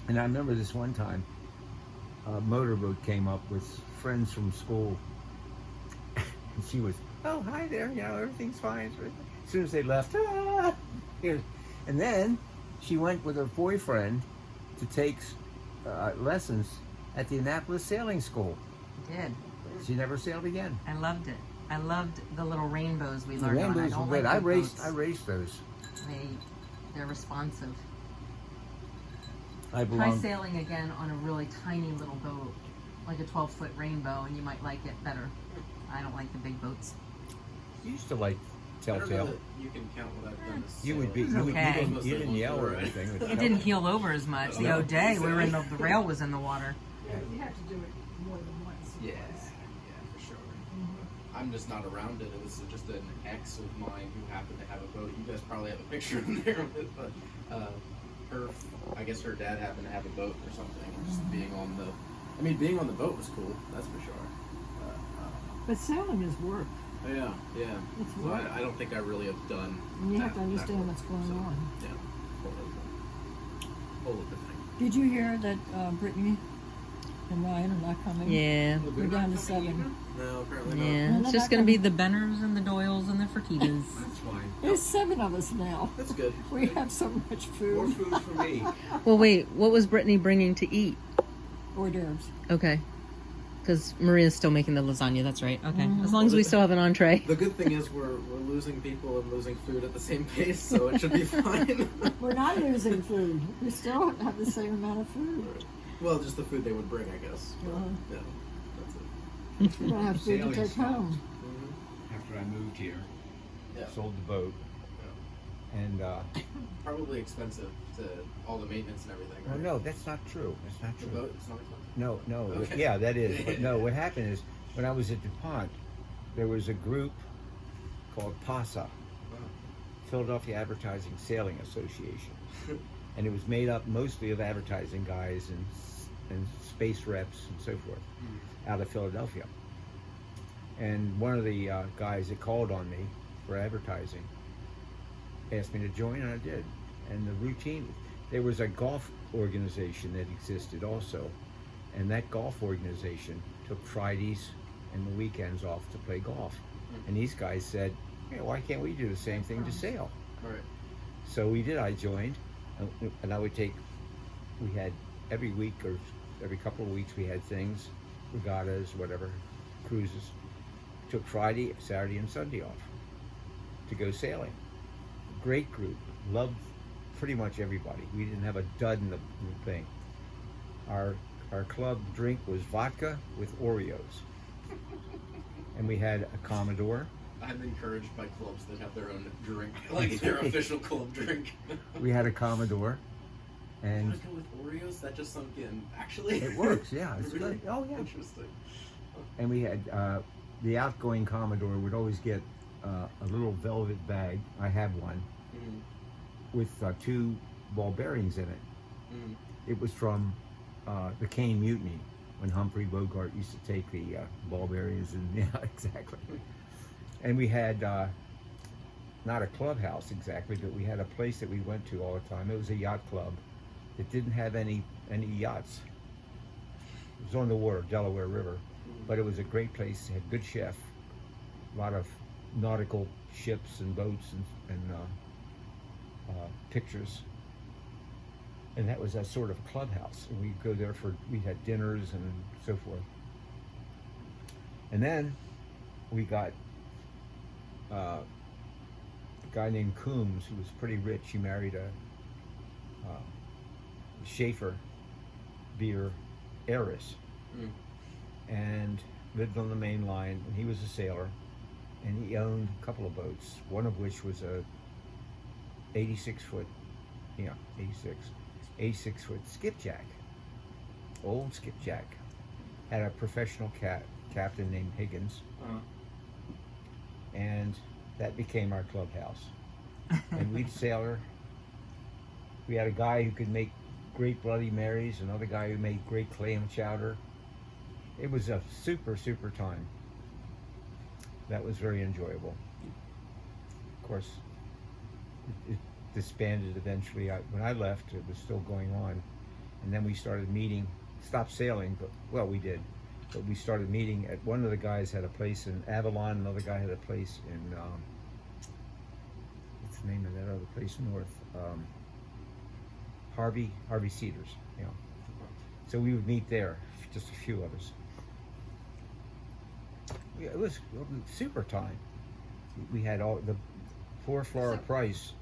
And I remember this one time, a motorboat came up with friends from school, and she was, oh, hi there, you know, everything's fine. As soon as they left, ah! And then she went with her boyfriend to take lessons at the Annapolis Sailing School. Did. She never sailed again. I loved it. I loved the little rainbows we The learned on. I rainbows don't were like good. I big raced boats. those. They're responsive. I Try belong. sailing again on a really tiny little boat, like a 12-foot rainbow, and you might like it better. I don't like the big boats. You used to like I don't know Telltale. that you can count what I've done as You would be. sailing. You, okay. you didn't yell or Right. anything. with It Telltale. didn't heel over as much. The No. O'Day, we were in the rail was in the water. Yeah, you have to do it more than once. Yeah, yeah, for sure. I'm just not around it. It was just an ex of mine who happened to have a boat. You guys probably have a picture in there of it, but I guess her dad happened to have a boat or something. Or just being on the, I mean, being on the boat was cool. That's for sure. But sailing is work. Yeah, yeah. It's So work. I don't think I really have done. And you have to that understand work, what's going so, on. Yeah, whole different thing. Did you hear that Brittany and Ryan are not coming? Yeah. We're down to 7. No, apparently not. Yeah. No, It's they're just not going to be coming. the Benners and the Doyles and the Fertitas. That's fine. There's 7 of us now. That's good. We have so much More food. food for me. Well, wait. What was Brittany bringing to eat? Hors d'oeuvres. Okay. Because Maria's still making the lasagna. That's right. Okay. Mhm. As long as we still have an entree. The good thing is we're losing people and losing food at the same pace, so it should be fine. We're not losing food. We still have the same amount of food. Well, just the food they would bring, I guess. But, Uh-huh. yeah, that's it. We don't have food to Sailing take stopped. home. After I moved here, Yeah. Sold the boat, and Probably expensive to all the maintenance and everything. well, Right? no, that's not true. That's not The true. boat, it's not expensive. No. Okay. Yeah, that is. But no, what happened is when I was at DuPont, there was a group called PASA, Philadelphia Advertising Sailing Association, and it was made up mostly of advertising guys and space reps and so forth out of Philadelphia. And one of the guys that called on me for advertising asked me to join, and I did. And the routine, there was a golf organization that existed also, and that golf organization took Fridays and the weekends off to play golf. And these guys said, hey, why can't we do the same thing to sail? All right. So we did. I joined, and I would take, we had every week or every couple of weeks we had things, regattas, whatever, cruises. Took Friday, Saturday, and Sunday off to go sailing. Great group, loved pretty much everybody. We didn't have a dud in the thing. Our club drink was vodka with Oreos, and we had a Commodore. I'm encouraged by clubs that have their own drink, like their official club drink. We had a Commodore, You and want to go with Oreos? That just sunk in. Actually, it works. Yeah, it's Really? good. Oh yeah. Interesting. And we had the outgoing Commodore would always get a little velvet bag. I have one with 2 ball bearings in it. It was from the Cane Mutiny when Humphrey Bogart used to take the ball bearings and yeah, exactly. And we had not a clubhouse exactly, but we had a place that we went to all the time. It was a yacht club that didn't have any yachts. It was on the water, Delaware River, but it was a great place. It had good chef, a lot of nautical ships and boats and pictures. And that was a sort of a clubhouse. And we'd go there we had dinners and so forth. And then we got a guy named Coombs who was pretty rich. He married a Schaefer beer heiress and lived on the main line. And he was a sailor, and he owned a couple of boats, one of which was a 86 foot skipjack, old skipjack. Had a professional captain named Higgins, and that became our clubhouse. And we'd sail her. We had a guy who could make great Bloody Marys, another guy who made great clam chowder. It was a super time. That was very enjoyable. Of course, disbanded eventually. When I left, it was still going on, and then we started meeting. Stopped sailing, but well, we did. But we started meeting at one of the guys had a place in Avalon, another guy had a place in what's the name of that other place north? Harvey Cedars. Yeah. So we would meet there, just a few of us. Yeah, it was super time. We had all the poor Flora Price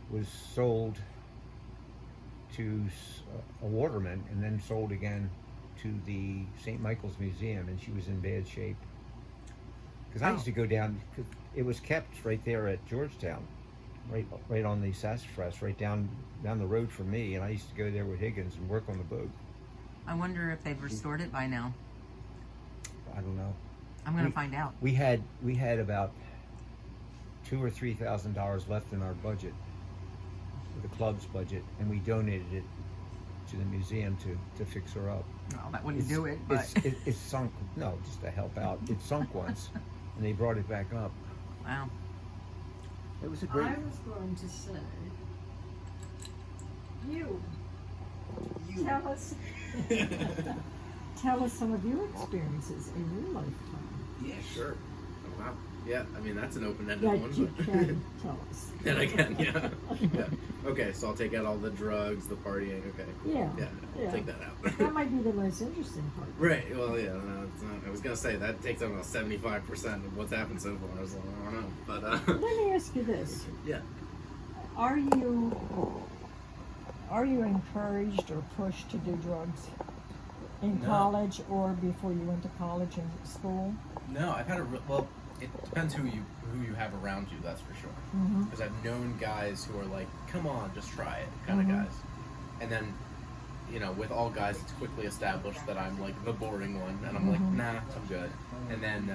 was sold to a waterman and then sold again to the St. Michael's Museum, and she was in bad shape. Because I used to go down, cause it was kept right there at Georgetown, right on the sassafras, right down the road from me, and I used to go there with Higgins and work on the boat. I wonder if they've restored it by now. I don't know. I'm going to find out. We had about $2,000 or $3,000 left in our budget, the club's budget, and we donated it to the museum to fix her up. Well, that wouldn't do it, but... It's sunk. No, just to help out. It sunk once, and they brought it back up. Wow. It was a great... I was going to say, you. Tell us, tell us some of your experiences in your lifetime. Yeah, sure. Oh, wow. Yeah, I mean, that's an open-ended That one. you But can tell us. that I can, yeah. Yeah. Okay, so I'll take out all the drugs, the partying. Okay, cool. Yeah, Yeah, I'll yeah. take that out. That might be the most interesting part. Right. Well, yeah. No, it's not. I was gonna say that takes up about 75% of what's happened so far. I was like, I don't know, but Let me ask you this. yeah. Are you encouraged or pushed to do drugs in No. college or before you went to college and school? No, I've had well. It depends who you have around you. That's for sure. Mm-hmm. Because I've known guys who are like, "Come on, just try it," kind of guys, and then. You know, with all guys, it's quickly established that I'm like the boring one, and I'm like, nah, I'm good. And then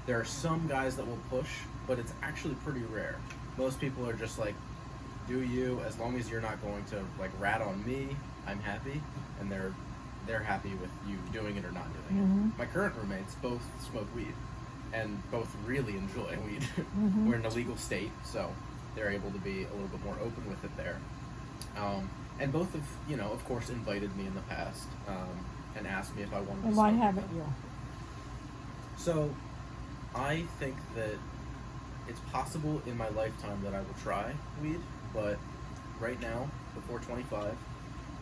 there are some guys that will push, but it's actually pretty rare. Most people are just like, do you, as long as you're not going to like rat on me, I'm happy, and they're happy with you doing it or not doing it. My current roommates both smoke weed, and both really enjoy weed. We're in a legal state, so they're able to be a little bit more open with it there. And both have, you know, of course, invited me in the past and asked me if I wanted to And why smoke with haven't them. you? So, I think that it's possible in my lifetime that I will try weed, but right now, before 25,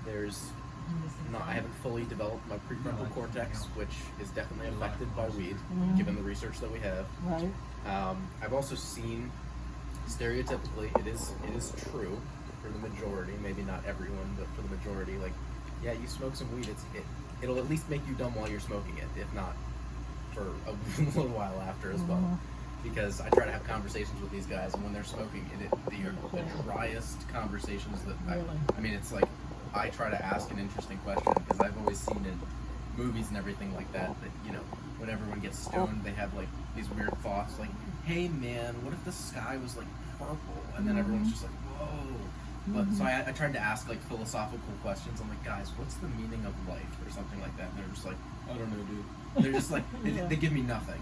I haven't fully developed my prefrontal cortex, which is definitely affected by weed, given the research that we have. Right. I've also seen, stereotypically, it is true for the majority, maybe not everyone, but for the majority, like, yeah, you smoke some weed, it'll at least make you dumb while you're smoking it, if not for a little while after as well. Because I try to have conversations with these guys, and when they're smoking, they are the driest conversations that I mean, it's like, I try to ask an interesting question, because I've always seen in movies and everything like that, you know, when everyone gets stoned, they have like these weird thoughts, like, hey man, what if the sky was like purple? And then everyone's just like, whoa. But so I tried to ask like philosophical questions. I'm like, guys, what's the meaning of life or something like that? And they're just like, I don't know, dude. They're just like, they give me nothing.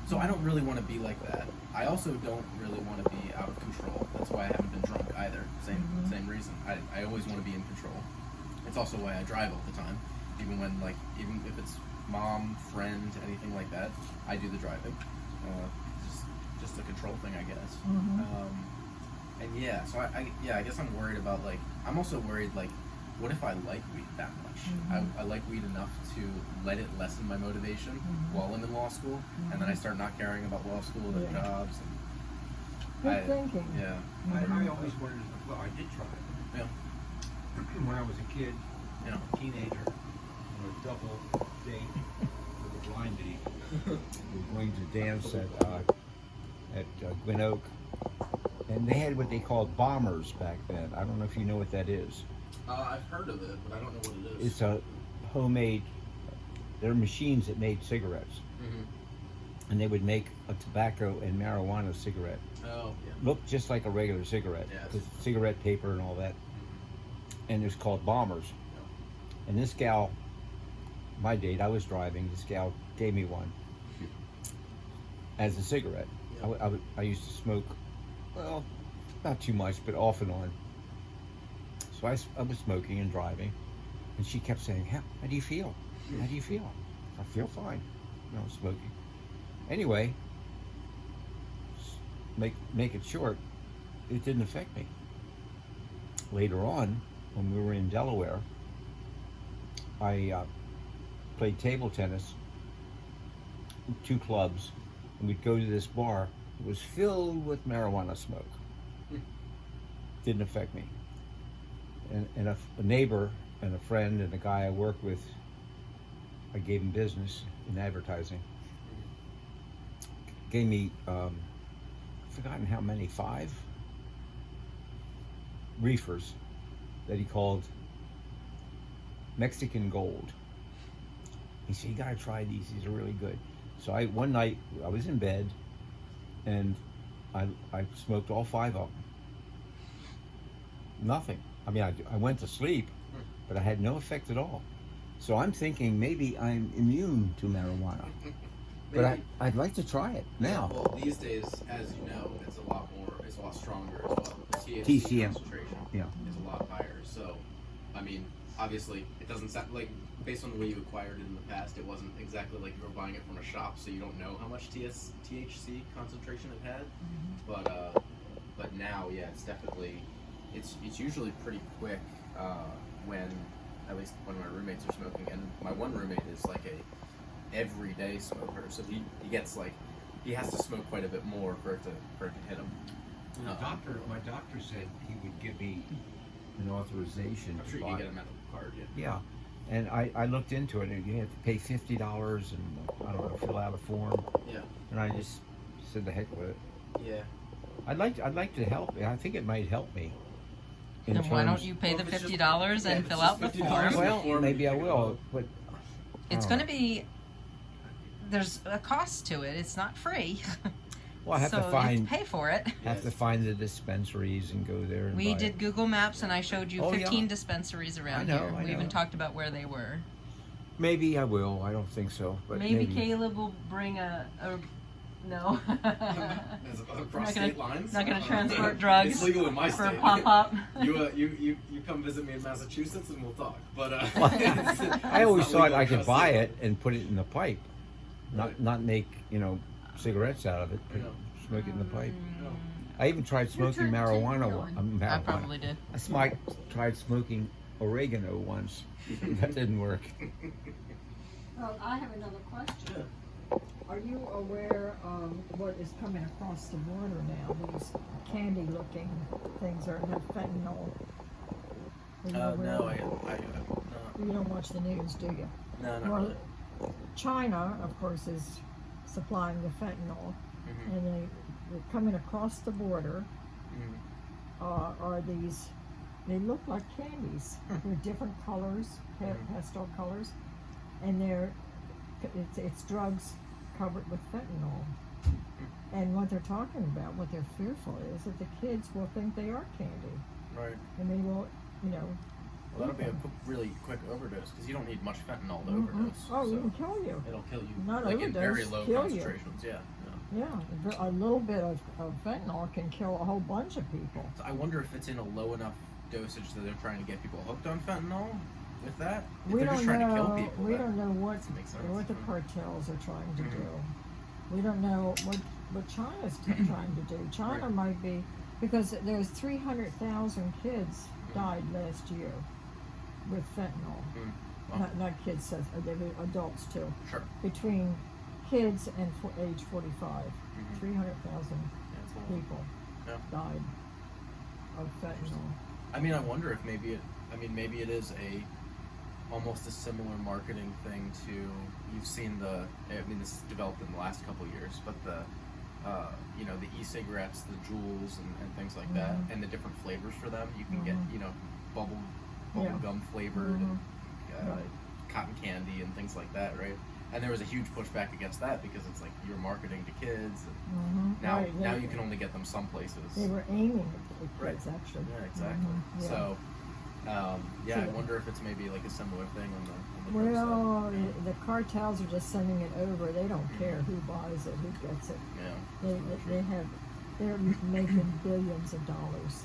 So I don't really want to be like that. I also don't really want to be out of control. That's why I haven't been drunk either. Same reason. I always want to be in control. It's also why I drive all the time, even if it's mom, friend, anything like that. I do the driving. Just a control thing, I guess. And yeah, so I guess I'm worried about like, I'm also worried like, what if I like weed that much? I like weed enough to let it lessen my motivation while I'm in law school, and then I start not caring about law school and jobs. Good thinking. Yeah. I always wanted to, well, I did try it. Yeah. When I was a kid, Yeah. a teenager, on a double date with a blind date. We were going to dance at Gwyn Oak, and they had what they called bombers back then. I don't know if you know what that is. I've heard of it, but I don't know what it is. It's a homemade. They're machines that made cigarettes, and they would make a tobacco and marijuana cigarette. Oh, yeah. Looked just like a regular cigarette, Yes. with cigarette paper and all that. And it was called bombers. And this gal, my date, I was driving. This gal gave me one as a cigarette. I used to smoke, well, not too much, but off and on. So I was smoking and driving, and she kept saying, how do you feel? How do you feel? I feel fine. You know, smoking. Anyway, make it short, it didn't affect me. Later on, when we were in Delaware, I played table tennis in 2 clubs, and we'd go to this bar. It was filled with marijuana smoke. Didn't affect me. And a neighbor and a friend and a guy I work with, I gave him business in advertising. Gave me, I've forgotten how many, 5 reefers that he called Mexican Gold. He said, you gotta try these are really good. So one night, I was in bed, and I smoked all 5 of them. Nothing. I mean, I went to sleep, but I had no effect at all. So I'm thinking maybe I'm immune to marijuana. But I'd like to try it now. Well, these days, as you know, it's a lot stronger as well. The THC concentration is a lot higher. So, I mean, obviously, it doesn't sound like, based on the way you acquired it in the past, it wasn't exactly like you were buying it from a shop, so you don't know how much THC concentration it had. But now, yeah, it's definitely, it's usually pretty quick when, at least when my roommates are smoking, and my one roommate is like a everyday smoker, so he gets like, he has to smoke quite a bit more for it to hit him. My doctor said he would give me an authorization. I'm sure you can get a medical card. Yeah, and I looked into it, and you had to pay $50 and I don't know, fill out a form. Yeah. And I just said the heck with it. Yeah. I'd like to help. I think it might help me. Then why don't you pay the $50 and fill out the form? Well, maybe I will, but It's going to be, there's a cost to it. It's not free. well, I have so to find. you pay for it. Have to find the dispensaries and go there. And We buy did it. Google Maps, and I showed you 15 yeah. dispensaries around I know, here. I We even know. talked about where they were. Maybe I will. I don't think so, but Maybe Caleb will bring no. Across state lines? Not gonna transport drugs It's legal in my for state. PopPop. You come visit me in Massachusetts and we'll talk. But I always it's not thought legal I across could buy state it and put it in the pipe, not make cigarettes out of it, but No. smoke it in the pipe. No. I even tried smoking marijuana. I probably did. I tried smoking oregano once. That didn't work. Well, I have another question. Are you aware of what is coming across the border now? These candy-looking things that have fentanyl. Are you aware No, of I You don't watch the news, do you? no, not Well, really. China, of course, is supplying the fentanyl, Mhm. and they're coming across the border. Mhm. Are these? They look like candies. They're different colors, pastel colors, and it's drugs covered with fentanyl. And what they're talking about, what they're fearful is that the kids will think they are candy, Right. and they will, Well, that'll be a really quick overdose because you don't need much fentanyl to Mhm. overdose. Oh, so it can kill you. it'll kill you. Not like in very overdose, low kill you. concentrations. Yeah. Yeah, a little bit of fentanyl can kill a whole bunch of people. So I wonder if it's in a low enough dosage that they're trying to get people hooked on fentanyl with that. If We they're don't just trying to kill know. people. We that don't know what doesn't make sense. the cartels are trying to Mhm. do. We don't know what China's trying to do. China Right. might be, because there's 300,000 kids died last year with fentanyl. Wow. Not kids, they were adults too. Sure. Between kids and age 45, Mhm. 300,000 Yeah, it's a lot. people Yeah. died of fentanyl. I mean, I wonder if maybe it is almost a similar marketing thing to, you've seen this is developed in the last couple of years, but the e-cigarettes, the Juuls and things like that, Mhm. and the different flavors for them. You can get, bubble Yeah. gum flavored and Right. cotton candy and things like that, right? And there was a huge pushback against that because it's like you're marketing to kids, and now Right, now they- you can only get them some places. They were aiming at the kids, actually. Yeah, exactly. Yeah. So, I So- wonder if it's maybe like a similar thing on the drug side. Well, the cartels are just sending it over. They don't care who buys it, who gets it. Yeah. They have they're making billions of dollars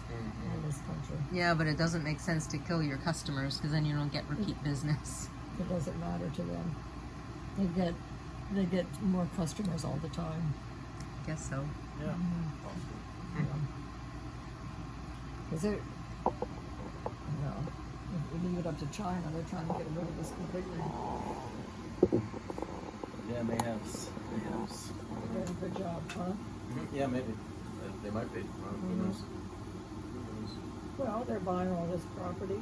in this country. Yeah, but it doesn't make sense to kill your customers because then you don't get repeat business. It doesn't matter to them. They get more customers all the time. Guess so. Yeah. Because they're, you know, if we leave it up to China, they're trying to get rid of us completely. Yeah, mayhaps. They're doing a good job, huh? Yeah, maybe. They might be. Who knows? Well, they're buying all this property.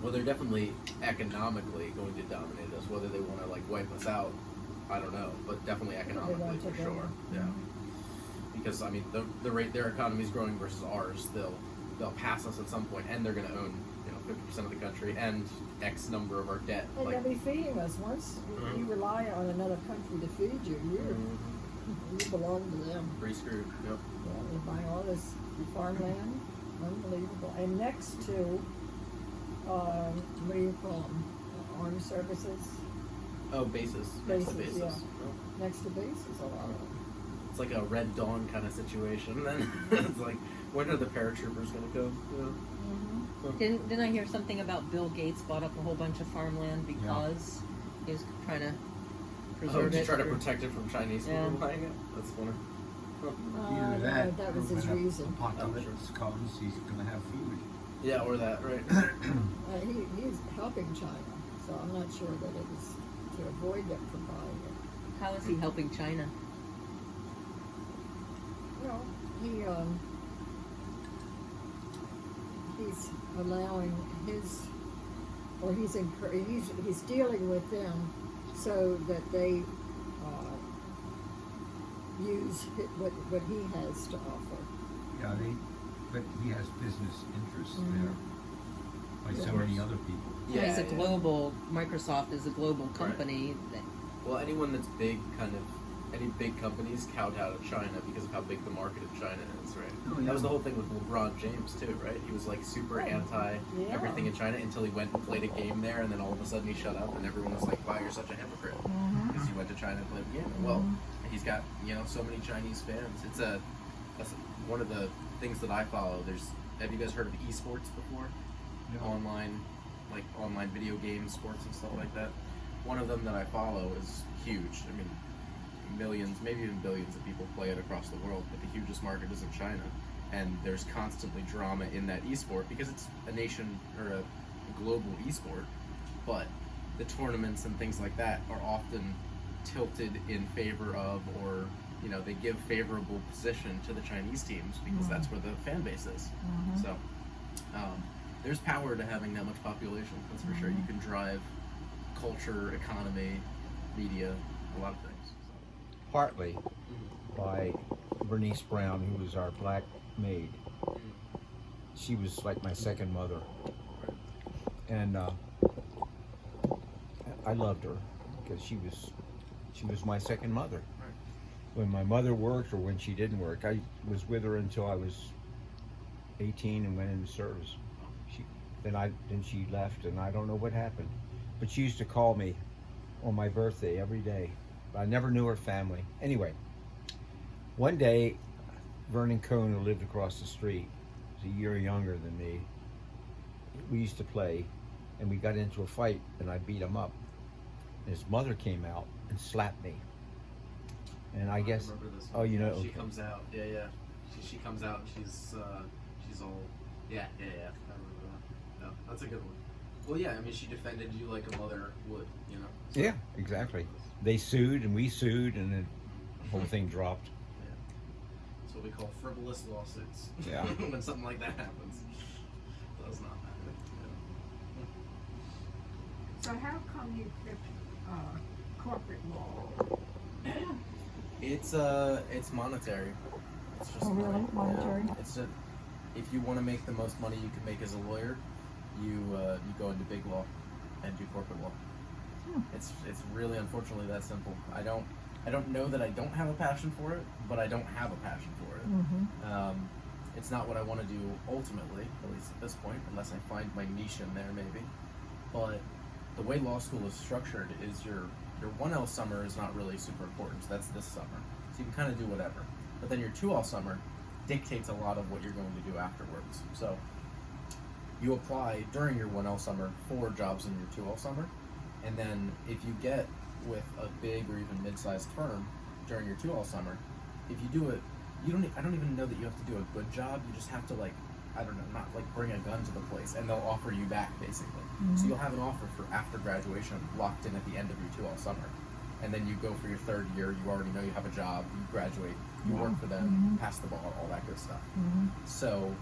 Well, they're definitely economically going to dominate us. Whether they want to like wipe us out, I don't know. But definitely economically for sure. Yeah. Because I mean, the rate their economy is growing versus ours, they'll pass us at some point, and they're going to own 50% of the country and X number of our debt. And Like, they'll be feeding us. Once you rely on another country to feed you, you belong to them. pretty screwed. Yep. Yeah, they buy all this farmland. Unbelievable. And next to, what do you call them? Armed services? Oh, bases. Bases, Next to bases. yeah. Oh. Next to bases, a lot of them. It's like a Red Dawn kind of situation. Then it's like, when are the paratroopers going to go? Didn't I hear something about Bill Gates bought up a whole bunch of farmland because he was trying to preserve to it? try to protect it from Chinese people buying it? That's funny. Either that, that was or his when reason. apocalypse comes, he's going to have food. Yeah, or that, right? He's helping China, so I'm not sure that it was to avoid them from buying it. How is he helping China? Well, he's allowing he's dealing with them so that they use what he has to offer. Yeah, but he has business interests there, like so many other people. Yeah, he's a global. Microsoft is a global company. Well, anyone that's big, any big companies kowtow to China because of how big the market of China is, right? Oh, yeah. That was the whole thing with LeBron James too, right? He was like super anti everything in China until he went and played a game there, and then all of a sudden he shut up, and everyone was like, "Wow, you're such a hypocrite," because he went to China and played the game. Well, he's got so many Chinese fans. That's one of the things that I follow. Have you guys heard of esports before? No. Online video games, sports and stuff like that. One of them that I follow is huge. I mean, millions, maybe even billions of people play it across the world, but the hugest market is in China, and there's constantly drama in that esport because it's a nation or a global esport, but the tournaments and things like that are often tilted in favor of, or they give favorable position to the Chinese teams because that's where the fan base is. So there's power to having that much population, that's for sure. You can drive culture, economy, media, a lot of things. Partly by Bernice Brown, who was our black maid. She was like my second mother, and I loved her because she was my second mother. When my mother worked or when she didn't work, I was with her until I was 18 and went into service. Then she left, and I don't know what happened. But she used to call me on my birthday every day. I never knew her family. Anyway, one day, Vernon Cohn, who lived across the street, was a year younger than me. We used to play, and we got into a fight, and I beat him up. And his mother came out and slapped me. And I guess, remember this oh, you know, she okay. comes out, she comes out, and she's all, I remember that. No, that's a good one. Well, yeah, I mean, she defended you like a mother would, So, Yeah, exactly. They sued, and we sued, and then the whole thing dropped. Yeah. That's what we call frivolous lawsuits. Yeah. When something like that happens. Does not matter. So how come you picked corporate law? It's monetary. It's just really? money. Monetary? Yeah. It's just, if you want to make the most money you can make as a lawyer, you go into big law and do corporate law. It's really, unfortunately, that simple. I don't know that I don't have a passion for it, but I don't have a passion for it. It's not what I want to do ultimately, at least at this point, unless I find my niche in there maybe. But the way law school is structured is your 1L summer is not really super important. So that's this summer. So you can kind of do whatever. But then your 2L summer dictates a lot of what you're going to do afterwards. So you apply during your 1L summer for jobs in your 2L summer, and then if you get with a big or even mid-sized firm during your 2L summer, if you do it, I don't even know that you have to do a good job. You just have to, like, I don't know, not like bring a gun to the place, and they'll offer you back basically. So you'll have an offer for after graduation locked in at the end of your 2L summer, and then you go for your third year. You already know you have a job. You graduate. You work for them, pass the ball, all that good stuff. So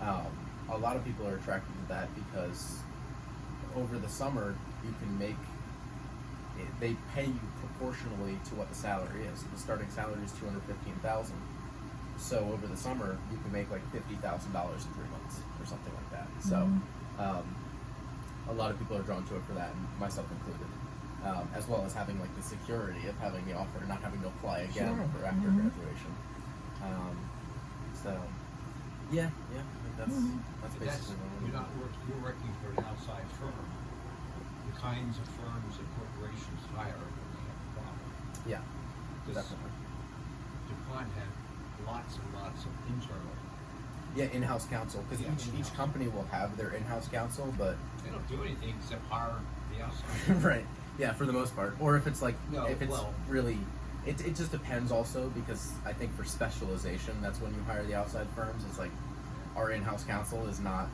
a lot of people are attracted to that because over the summer you can make. They pay you proportionally to what the salary is. The starting salary is $215,000. So over the summer, you can make like $50,000 in 3 months or something like that. So a lot of people are drawn to it for that, and myself included, as well as having like the security of having the offer and not having to apply again for after graduation. So yeah, I think that's basically what you're working for an outside firm. The kinds of firms and corporations hire when they have a problem. Yeah, This definitely. DuPont had lots and lots of internal. Yeah, in-house counsel, because each company will have their in-house counsel, but They don't do anything except hire the outside. right, yeah, for the most part. Or if it's like, No, if it's well- really, it just depends also, because I think for specialization, that's when you hire the outside firms. It's like, our in-house counsel is not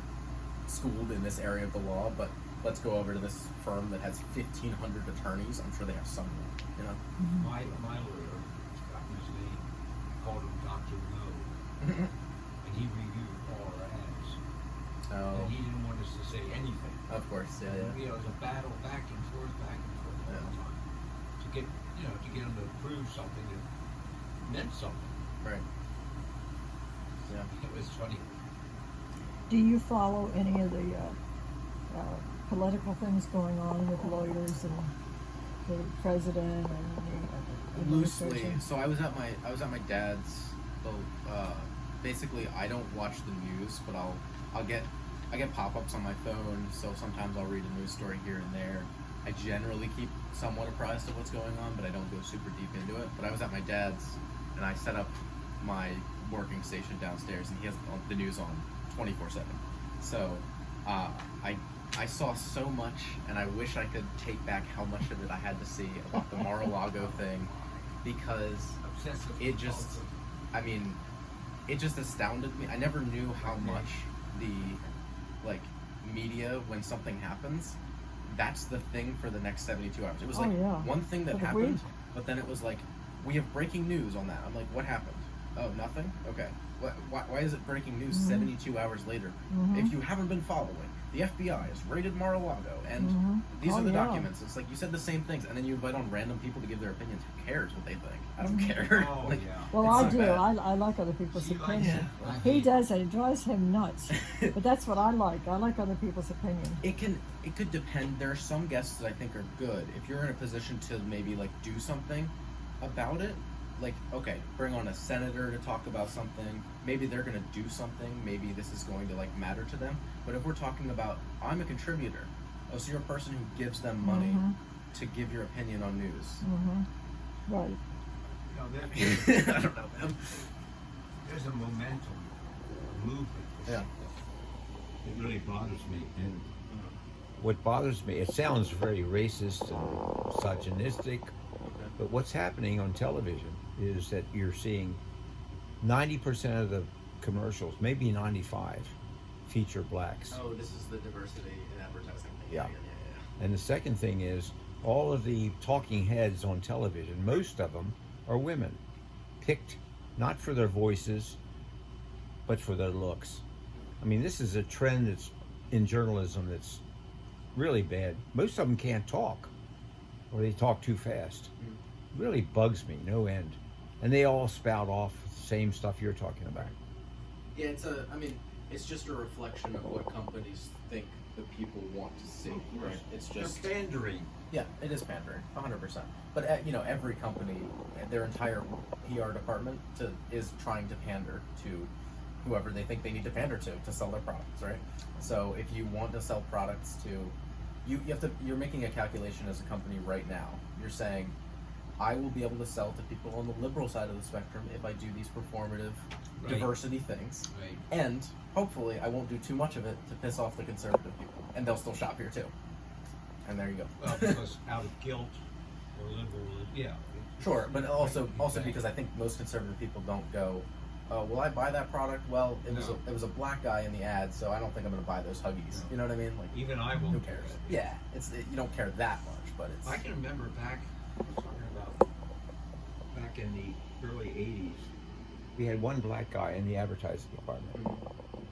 schooled in this area of the law, but let's go over to this firm that has 1,500 attorneys. I'm sure they have someone, you know? My lawyer, Scott was his name, called him Dr. No, and he reviewed all our ads. Oh, And he didn't want us to say anything. of course, yeah. You know, it was a battle back and forth all the time. To get him to approve something that meant something. Right. Yeah. It was funny. Do you follow any of the political things going on with lawyers and the president and the Loosely. administration? So I was at my dad's. Basically, I don't watch the news, but I get pop-ups on my phone. So sometimes I'll read a news story here and there. I generally keep somewhat apprised of what's going on, but I don't go super deep into it. But I was at my dad's, and I set up my working station downstairs, and he has the news on 24/7. So I saw so much, and I wish I could take back how much of it I had to see about the Mar-a-Lago thing, because Obsessive. it just, I mean, it just astounded me. I never knew how much the, like, media, when something happens, that's the thing for the next 72 hours. It was like one thing that For the happened, week. but then it was like, we have breaking news on that. I'm like, what happened? Oh, nothing? Okay. Why is it breaking news 72 hours later? If you haven't been following, the FBI has raided Mar-a-Lago, and these are the documents. It's like, you said the same things, and then you invite on random people to give their opinions. Who cares what they think? I don't care. Oh, Like, yeah. Well, it's I so do. bad. I like other people's She likes opinion. it. He does it. It drives him nuts. But that's what I like. I like other people's opinion. It could depend. There are some guests that I think are good. If you're in a position to maybe like do something about it, like, okay, bring on a senator to talk about something. Maybe they're going to do something. Maybe this is going to like matter to them. But if we're talking about, I'm a contributor. Oh, so you're a person who gives them money to give your opinion on news. Right. You know, I don't know, man. there's a momentum, a movement. Yeah. It really bothers me. And What bothers me, it sounds very racist and misogynistic, but what's happening on television is that you're seeing 90% of the commercials, maybe 95, feature blacks. Oh, this is the diversity in advertising thing. Yeah. And the second thing is, all of the talking heads on television, most of them are women, picked not for their voices, but for their looks. I mean, this is a trend that's in journalism that's really bad. Most of them can't talk, or they talk too fast. Really bugs me, no end. And they all spout off the same stuff you're talking about. Yeah, it's just a reflection of what companies think the people want to see. Right? It's just they're pandering. Yeah, it is pandering, 100%. But every company, their entire PR department is trying to pander to whoever they think they need to pander to sell their products, right? So if you want to sell products to, you're making a calculation as a company right now. You're saying, I will be able to sell to people on the liberal side of the spectrum if I do these performative Right. diversity things. Right. And hopefully I won't do too much of it to piss off the conservative people. And they'll still shop here too. And there you go. Well, because out of guilt or liberal, yeah. Sure, but also because I think most conservative people don't go, oh, will I buy that product? Well, it was a black guy in the ad, so I don't think I'm going to buy those Huggies. No. You know what I mean? Like, Even I will. who cares? Yeah, you don't care that much, but it's. I can remember back, talking about back in the early 80s. We had one black guy in the advertising department.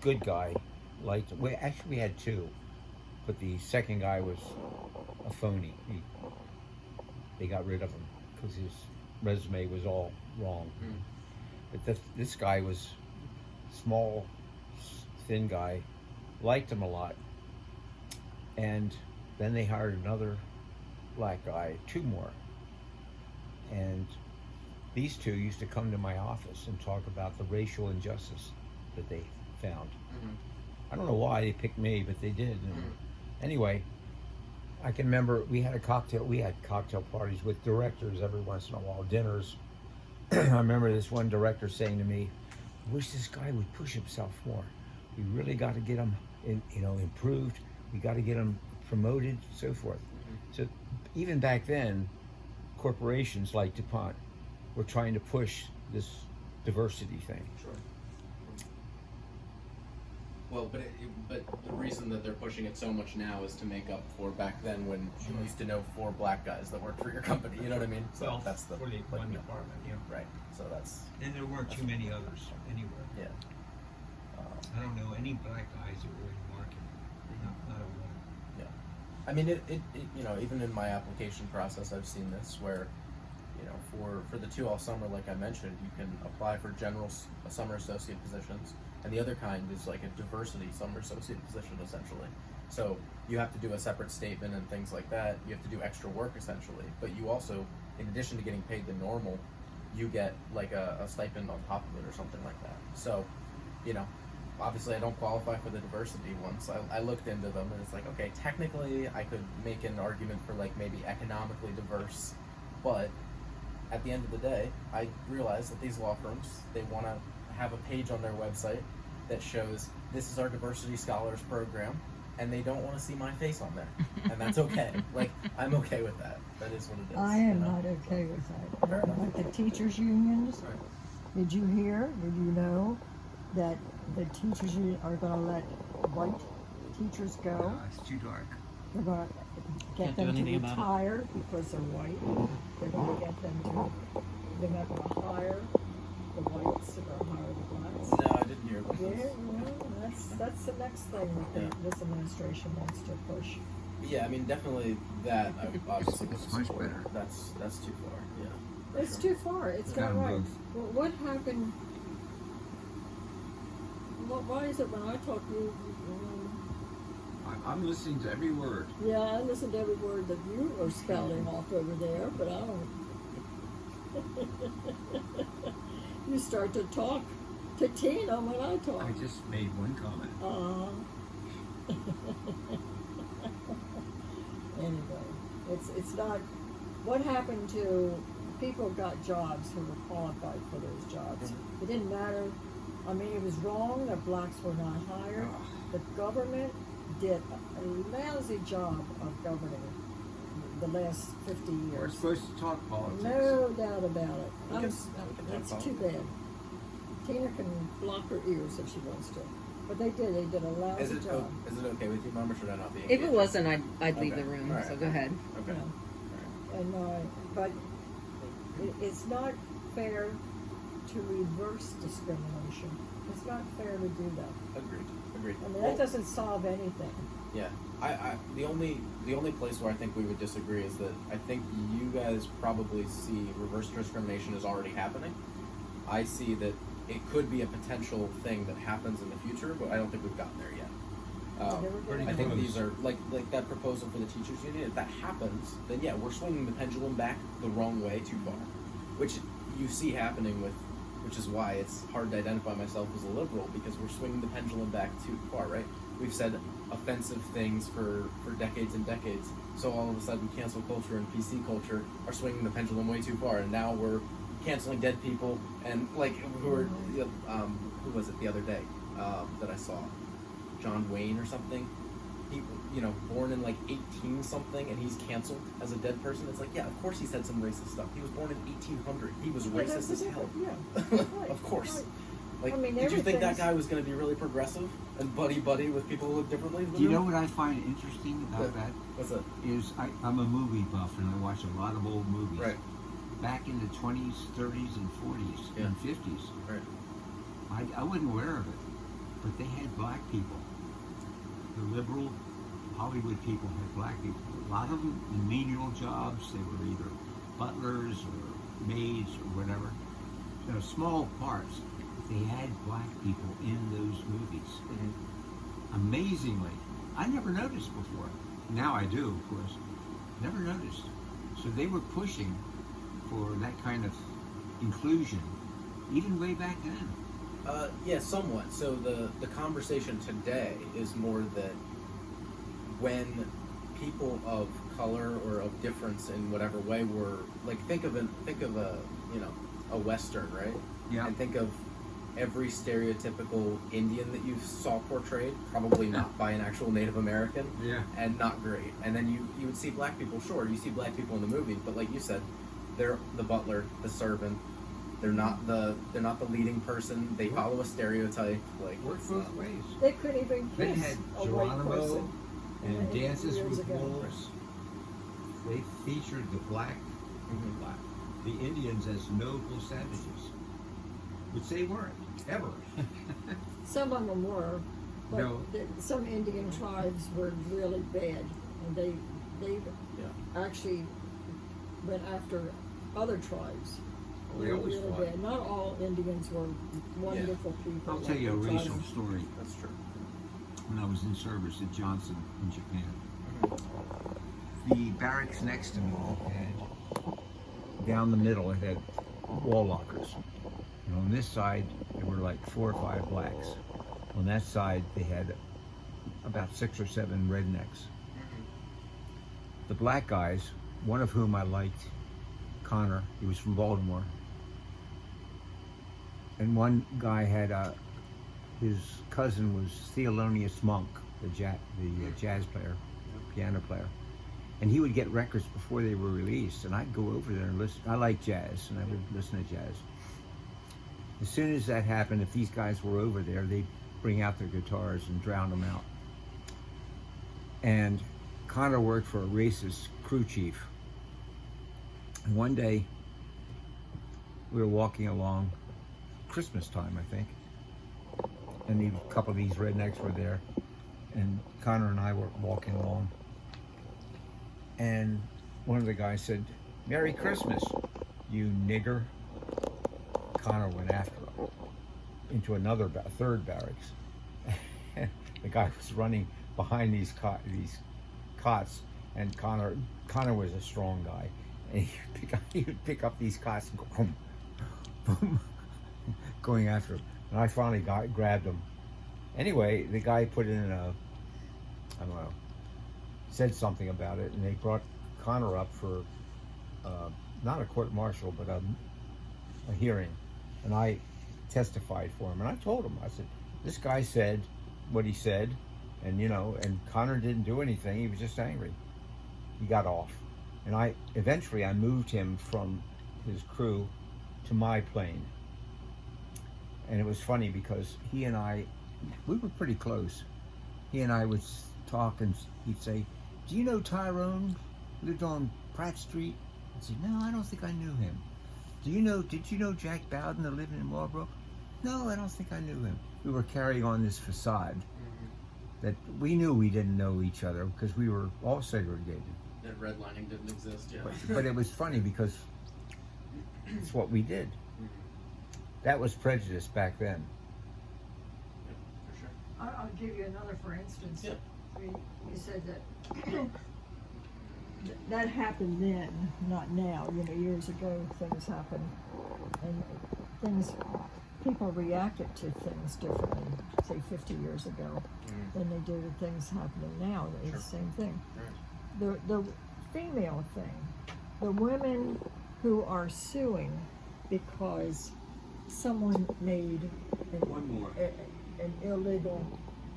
Good guy, liked. We had two, but the second guy was a phony. They got rid of him because his resume was all wrong. But this guy was small, thin guy, liked him a lot. And then they hired another black guy, two more. And these two used to come to my office and talk about the racial injustice that they found. I don't know why they picked me, but they did. And anyway, I can remember we had cocktail parties with directors every once in a while, dinners. I remember this one director saying to me, I wish this guy would push himself more. We really got to get him improved. We got to get him promoted, so forth. So even back then, corporations like DuPont were trying to push this diversity thing. Sure. Well, but the reason that they're pushing it so much now is to make up for back then when you used to know 4 black guys that worked for your company. You know what I mean? So Well, that's the for the one department, yeah. right. So that's And there weren't too many others anywhere. yeah. I don't know any black guys that were in the market. Not a one. I mean, it even in my application process, I've seen this where, for the 2 all summer, like I mentioned, you can apply for general summer associate positions, and the other kind is like a diversity summer associate position, essentially. So you have to do a separate statement and things like that. You have to do extra work, essentially. But you also, in addition to getting paid the normal, you get like a stipend on top of it or something like that. So, obviously I don't qualify for the diversity ones. I looked into them and it's like, okay, technically I could make an argument for like maybe economically diverse, but at the end of the day, I realized that these law firms, they want to have a page on their website that shows this is our diversity scholars program, and they don't want to see my face on there, and that's okay. Like, I'm okay with that. That is what it is. I am not okay with that. Fair enough. Like the teachers' unions, did you know that the teachers union are going to let white teachers go? It's too dark. They're going to get them to retire because they're white. They're going to get them to, they're not going to hire the whites, they're going to hire the blacks. No, I didn't hear about Yeah, this. well, that's the next thing that this administration wants to push. Yeah, I mean, definitely that. I obviously It's much better. That's too far. Yeah. for It's sure. too far. It's not Down right. both. Well, what happened? Why is it when I talk to you? I'm listening to every word. Yeah, I listen to every word that you are spouting off over there, but I don't. You start to talk to Tina when I talk. I just made one comment. Anyway, it's not. What happened to people got jobs who were qualified for those jobs? It didn't matter. I mean, it was wrong that blacks were not hired. The government did a lousy job of governing the last 50 years. We're supposed to talk politics. No doubt about it. We can That's talk too bad. Tina can block her ears if she wants to. But they did a lousy Is it job. okay with you, Mom, or should I not be? If it engaged? wasn't, I'd leave Okay. the room. All right. So go ahead. Okay. You know. And but it's not fair to reverse discrimination. It's not fair to do that. Agreed. I mean, Well, that doesn't solve anything. yeah. The only place where I think we would disagree is that I think you guys probably see reverse discrimination as already happening. I see that it could be a potential thing that happens in the future, but I don't think we've gotten there yet. I think these are like that proposal for the teachers union. If that happens, then yeah, we're swinging the pendulum back the wrong way too far, which you see happening which is why it's hard to identify myself as a liberal, because we're swinging the pendulum back too far, right? we've said offensive things for decades and decades. So all of a sudden, cancel culture and PC culture are swinging the pendulum way too far, and now we're canceling dead people and like who were who was it the other day that I saw, John Wayne or something. He, you know, born in like 18 something, and he's canceled as a dead person. It's like, yeah, of course he said some racist stuff. He was born in 1800. He was racist as hell. Yeah. Right, of course. right. Like, I mean, did you think that everything's- guy was going to be really progressive and buddy with people who look differently than Do you him? know what I find interesting about that? What's that? Is I'm a movie buff and I watch a lot of old movies. Right. Back in the 20s, 30s, and 40s, Yeah. and 50s. Right. I wasn't aware of it, but they had black people. The liberal Hollywood people had black people. A lot of them in menial jobs. They were either butlers or maids or whatever. So small parts. They had black people in those movies. Mm-hmm. Amazingly, I never noticed before. Now I do, of course. Never noticed. So they were pushing for that kind of inclusion, even way back then. Yeah, somewhat. So the conversation today is more that when people of color or of difference in whatever way were like think of a you know a Western, right? Yeah. And think of every stereotypical Indian that you saw portrayed, probably not by an actual Native American, Yeah. and not great. And then you would see black people. Sure, you see black people in the movies, but like you said, they're the butler, the servant. They're not the leading person. They follow a stereotype. Like Worked both ways. They couldn't even They kiss had a white Geronimo person. and Yeah, Dances years with ago. Wolves. They featured the the Indians as noble savages, which they weren't ever. Some of them were, but No. some Indian tribes were really bad, and they actually went after other tribes. They always really fought. bad. Not all Indians were wonderful people. I'll tell like you a the racial tribes. story. that's true. When I was in service at Johnson in Japan, the barracks next to me had, down the middle, it had wall lockers. And on this side, there were like 4 or 5 blacks. On that side, they had about 6 or 7 rednecks. The black guys, one of whom I liked, Connor, he was from Baltimore. And one guy had his cousin was Thelonious Monk, the jazz player, piano player. And he would get records before they were released, and I'd go over there and listen. I like jazz, and I would listen to jazz. As soon as that happened, if these guys were over there, they'd bring out their guitars and drown them out. And Connor worked for a racist crew chief. And one day, we were walking along, Christmas time, I think, and a couple of these rednecks were there, and Connor and I were walking along, and one of the guys said, "Merry Christmas, you nigger." Connor went after him into another third barracks. The guy was running behind these cots, and Connor was a strong guy, and he would pick up these cots and go boom, boom, going after him. And I finally grabbed him. Anyway, the guy put in I don't know, said something about it, and they brought Connor up for not a court-martial, but a hearing. And I testified for him, and I told him, I said, this guy said what he said, and and Connor didn't do anything. He was just angry. He got off, and eventually I moved him from his crew to my plane. And it was funny because he and we were pretty close. He and I would talk, and he'd say, "Do you know Tyrone? Lived on Pratt Street?" I'd say, "No, I don't think I knew him." Did you know Jack Bowden that lived in Marlboro? "No, I don't think I knew him." We were carrying on this facade that we knew we didn't know each other because we were all segregated. That redlining didn't exist, yeah. But it was funny because it's what we did. That was prejudice back then. Yeah, for sure. I'll give you another for instance. Yeah. You said that that happened then, not now. Years ago things happened, and people reacted to things differently, say 50 years ago, than they do to things happening now. It's the same thing. The female thing, the women who are suing because someone made an illegal,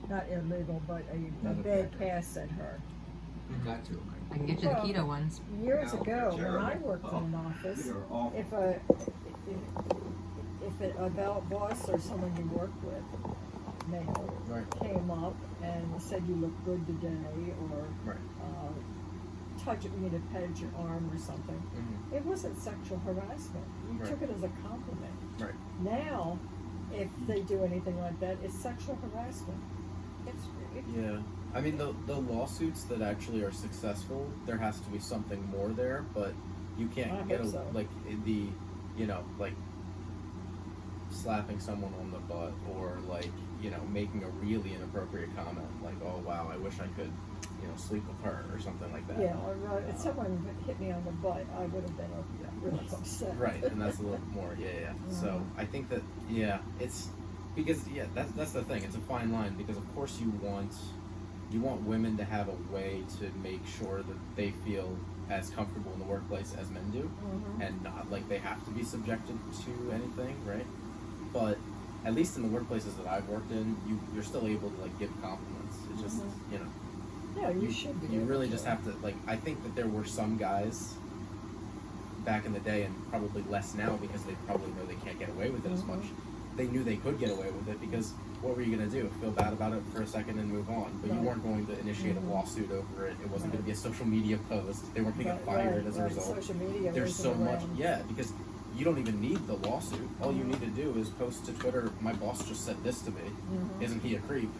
not illegal, but a bad pass at her. Got to. I can get you the keto ones. Years No, ago, they're when I terrible. worked in an office, They're awful. if a boss or someone you worked with, male, came up and said you look good today, or touched me to pet your arm or something, it wasn't sexual harassment. You took it as a compliment. Right. Now, if they do anything like that, it's sexual harassment. Yeah. I mean, the lawsuits that actually are successful, there has to be something more there, but you can't I get hope so. like the, you know, like slapping someone on the butt, or like, you know, making a really inappropriate comment, like, oh wow, I wish I could, you know, sleep with her or something like that. Yeah, or if someone hit me on the butt, I would have been really upset. Right, and that's a little more, yeah. So I think that, it's because that's the thing. It's a fine line, because of course you want women to have a way to make sure that they feel as comfortable in the workplace as men do, and not like they have to be subjected to anything, right? But at least in the workplaces that I've worked in, you're still able to like give compliments. It's just you know. Yeah, you should be. You really able just to. have to, like, I think that there were some guys back in the day, and probably less now because they probably know they can't get away with it as much. They knew they could get away with it, because what were you going to do? Feel bad about it for a second and move on. But you weren't going to initiate a lawsuit over it. It wasn't going to be a social media post. They weren't going to get fired as a result. Social media There's so isn't much, around. because you don't even need the lawsuit. All you need to do is post to Twitter, my boss just said this to me. Isn't he a creep?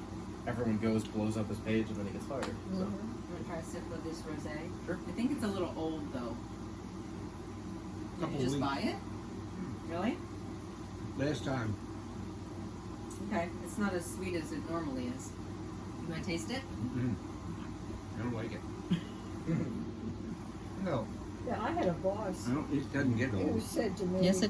Everyone goes, blows up his page, and then he gets fired. So. You want to try a sip of this rosé? Sure. I think it's a little old though. Did Couple you just weeks. buy it? Really? Last time. Okay. It's not as sweet as it normally is. You want to taste it? I don't like it. No, Yeah, I had a boss it doesn't get who old. said to me, Yes, it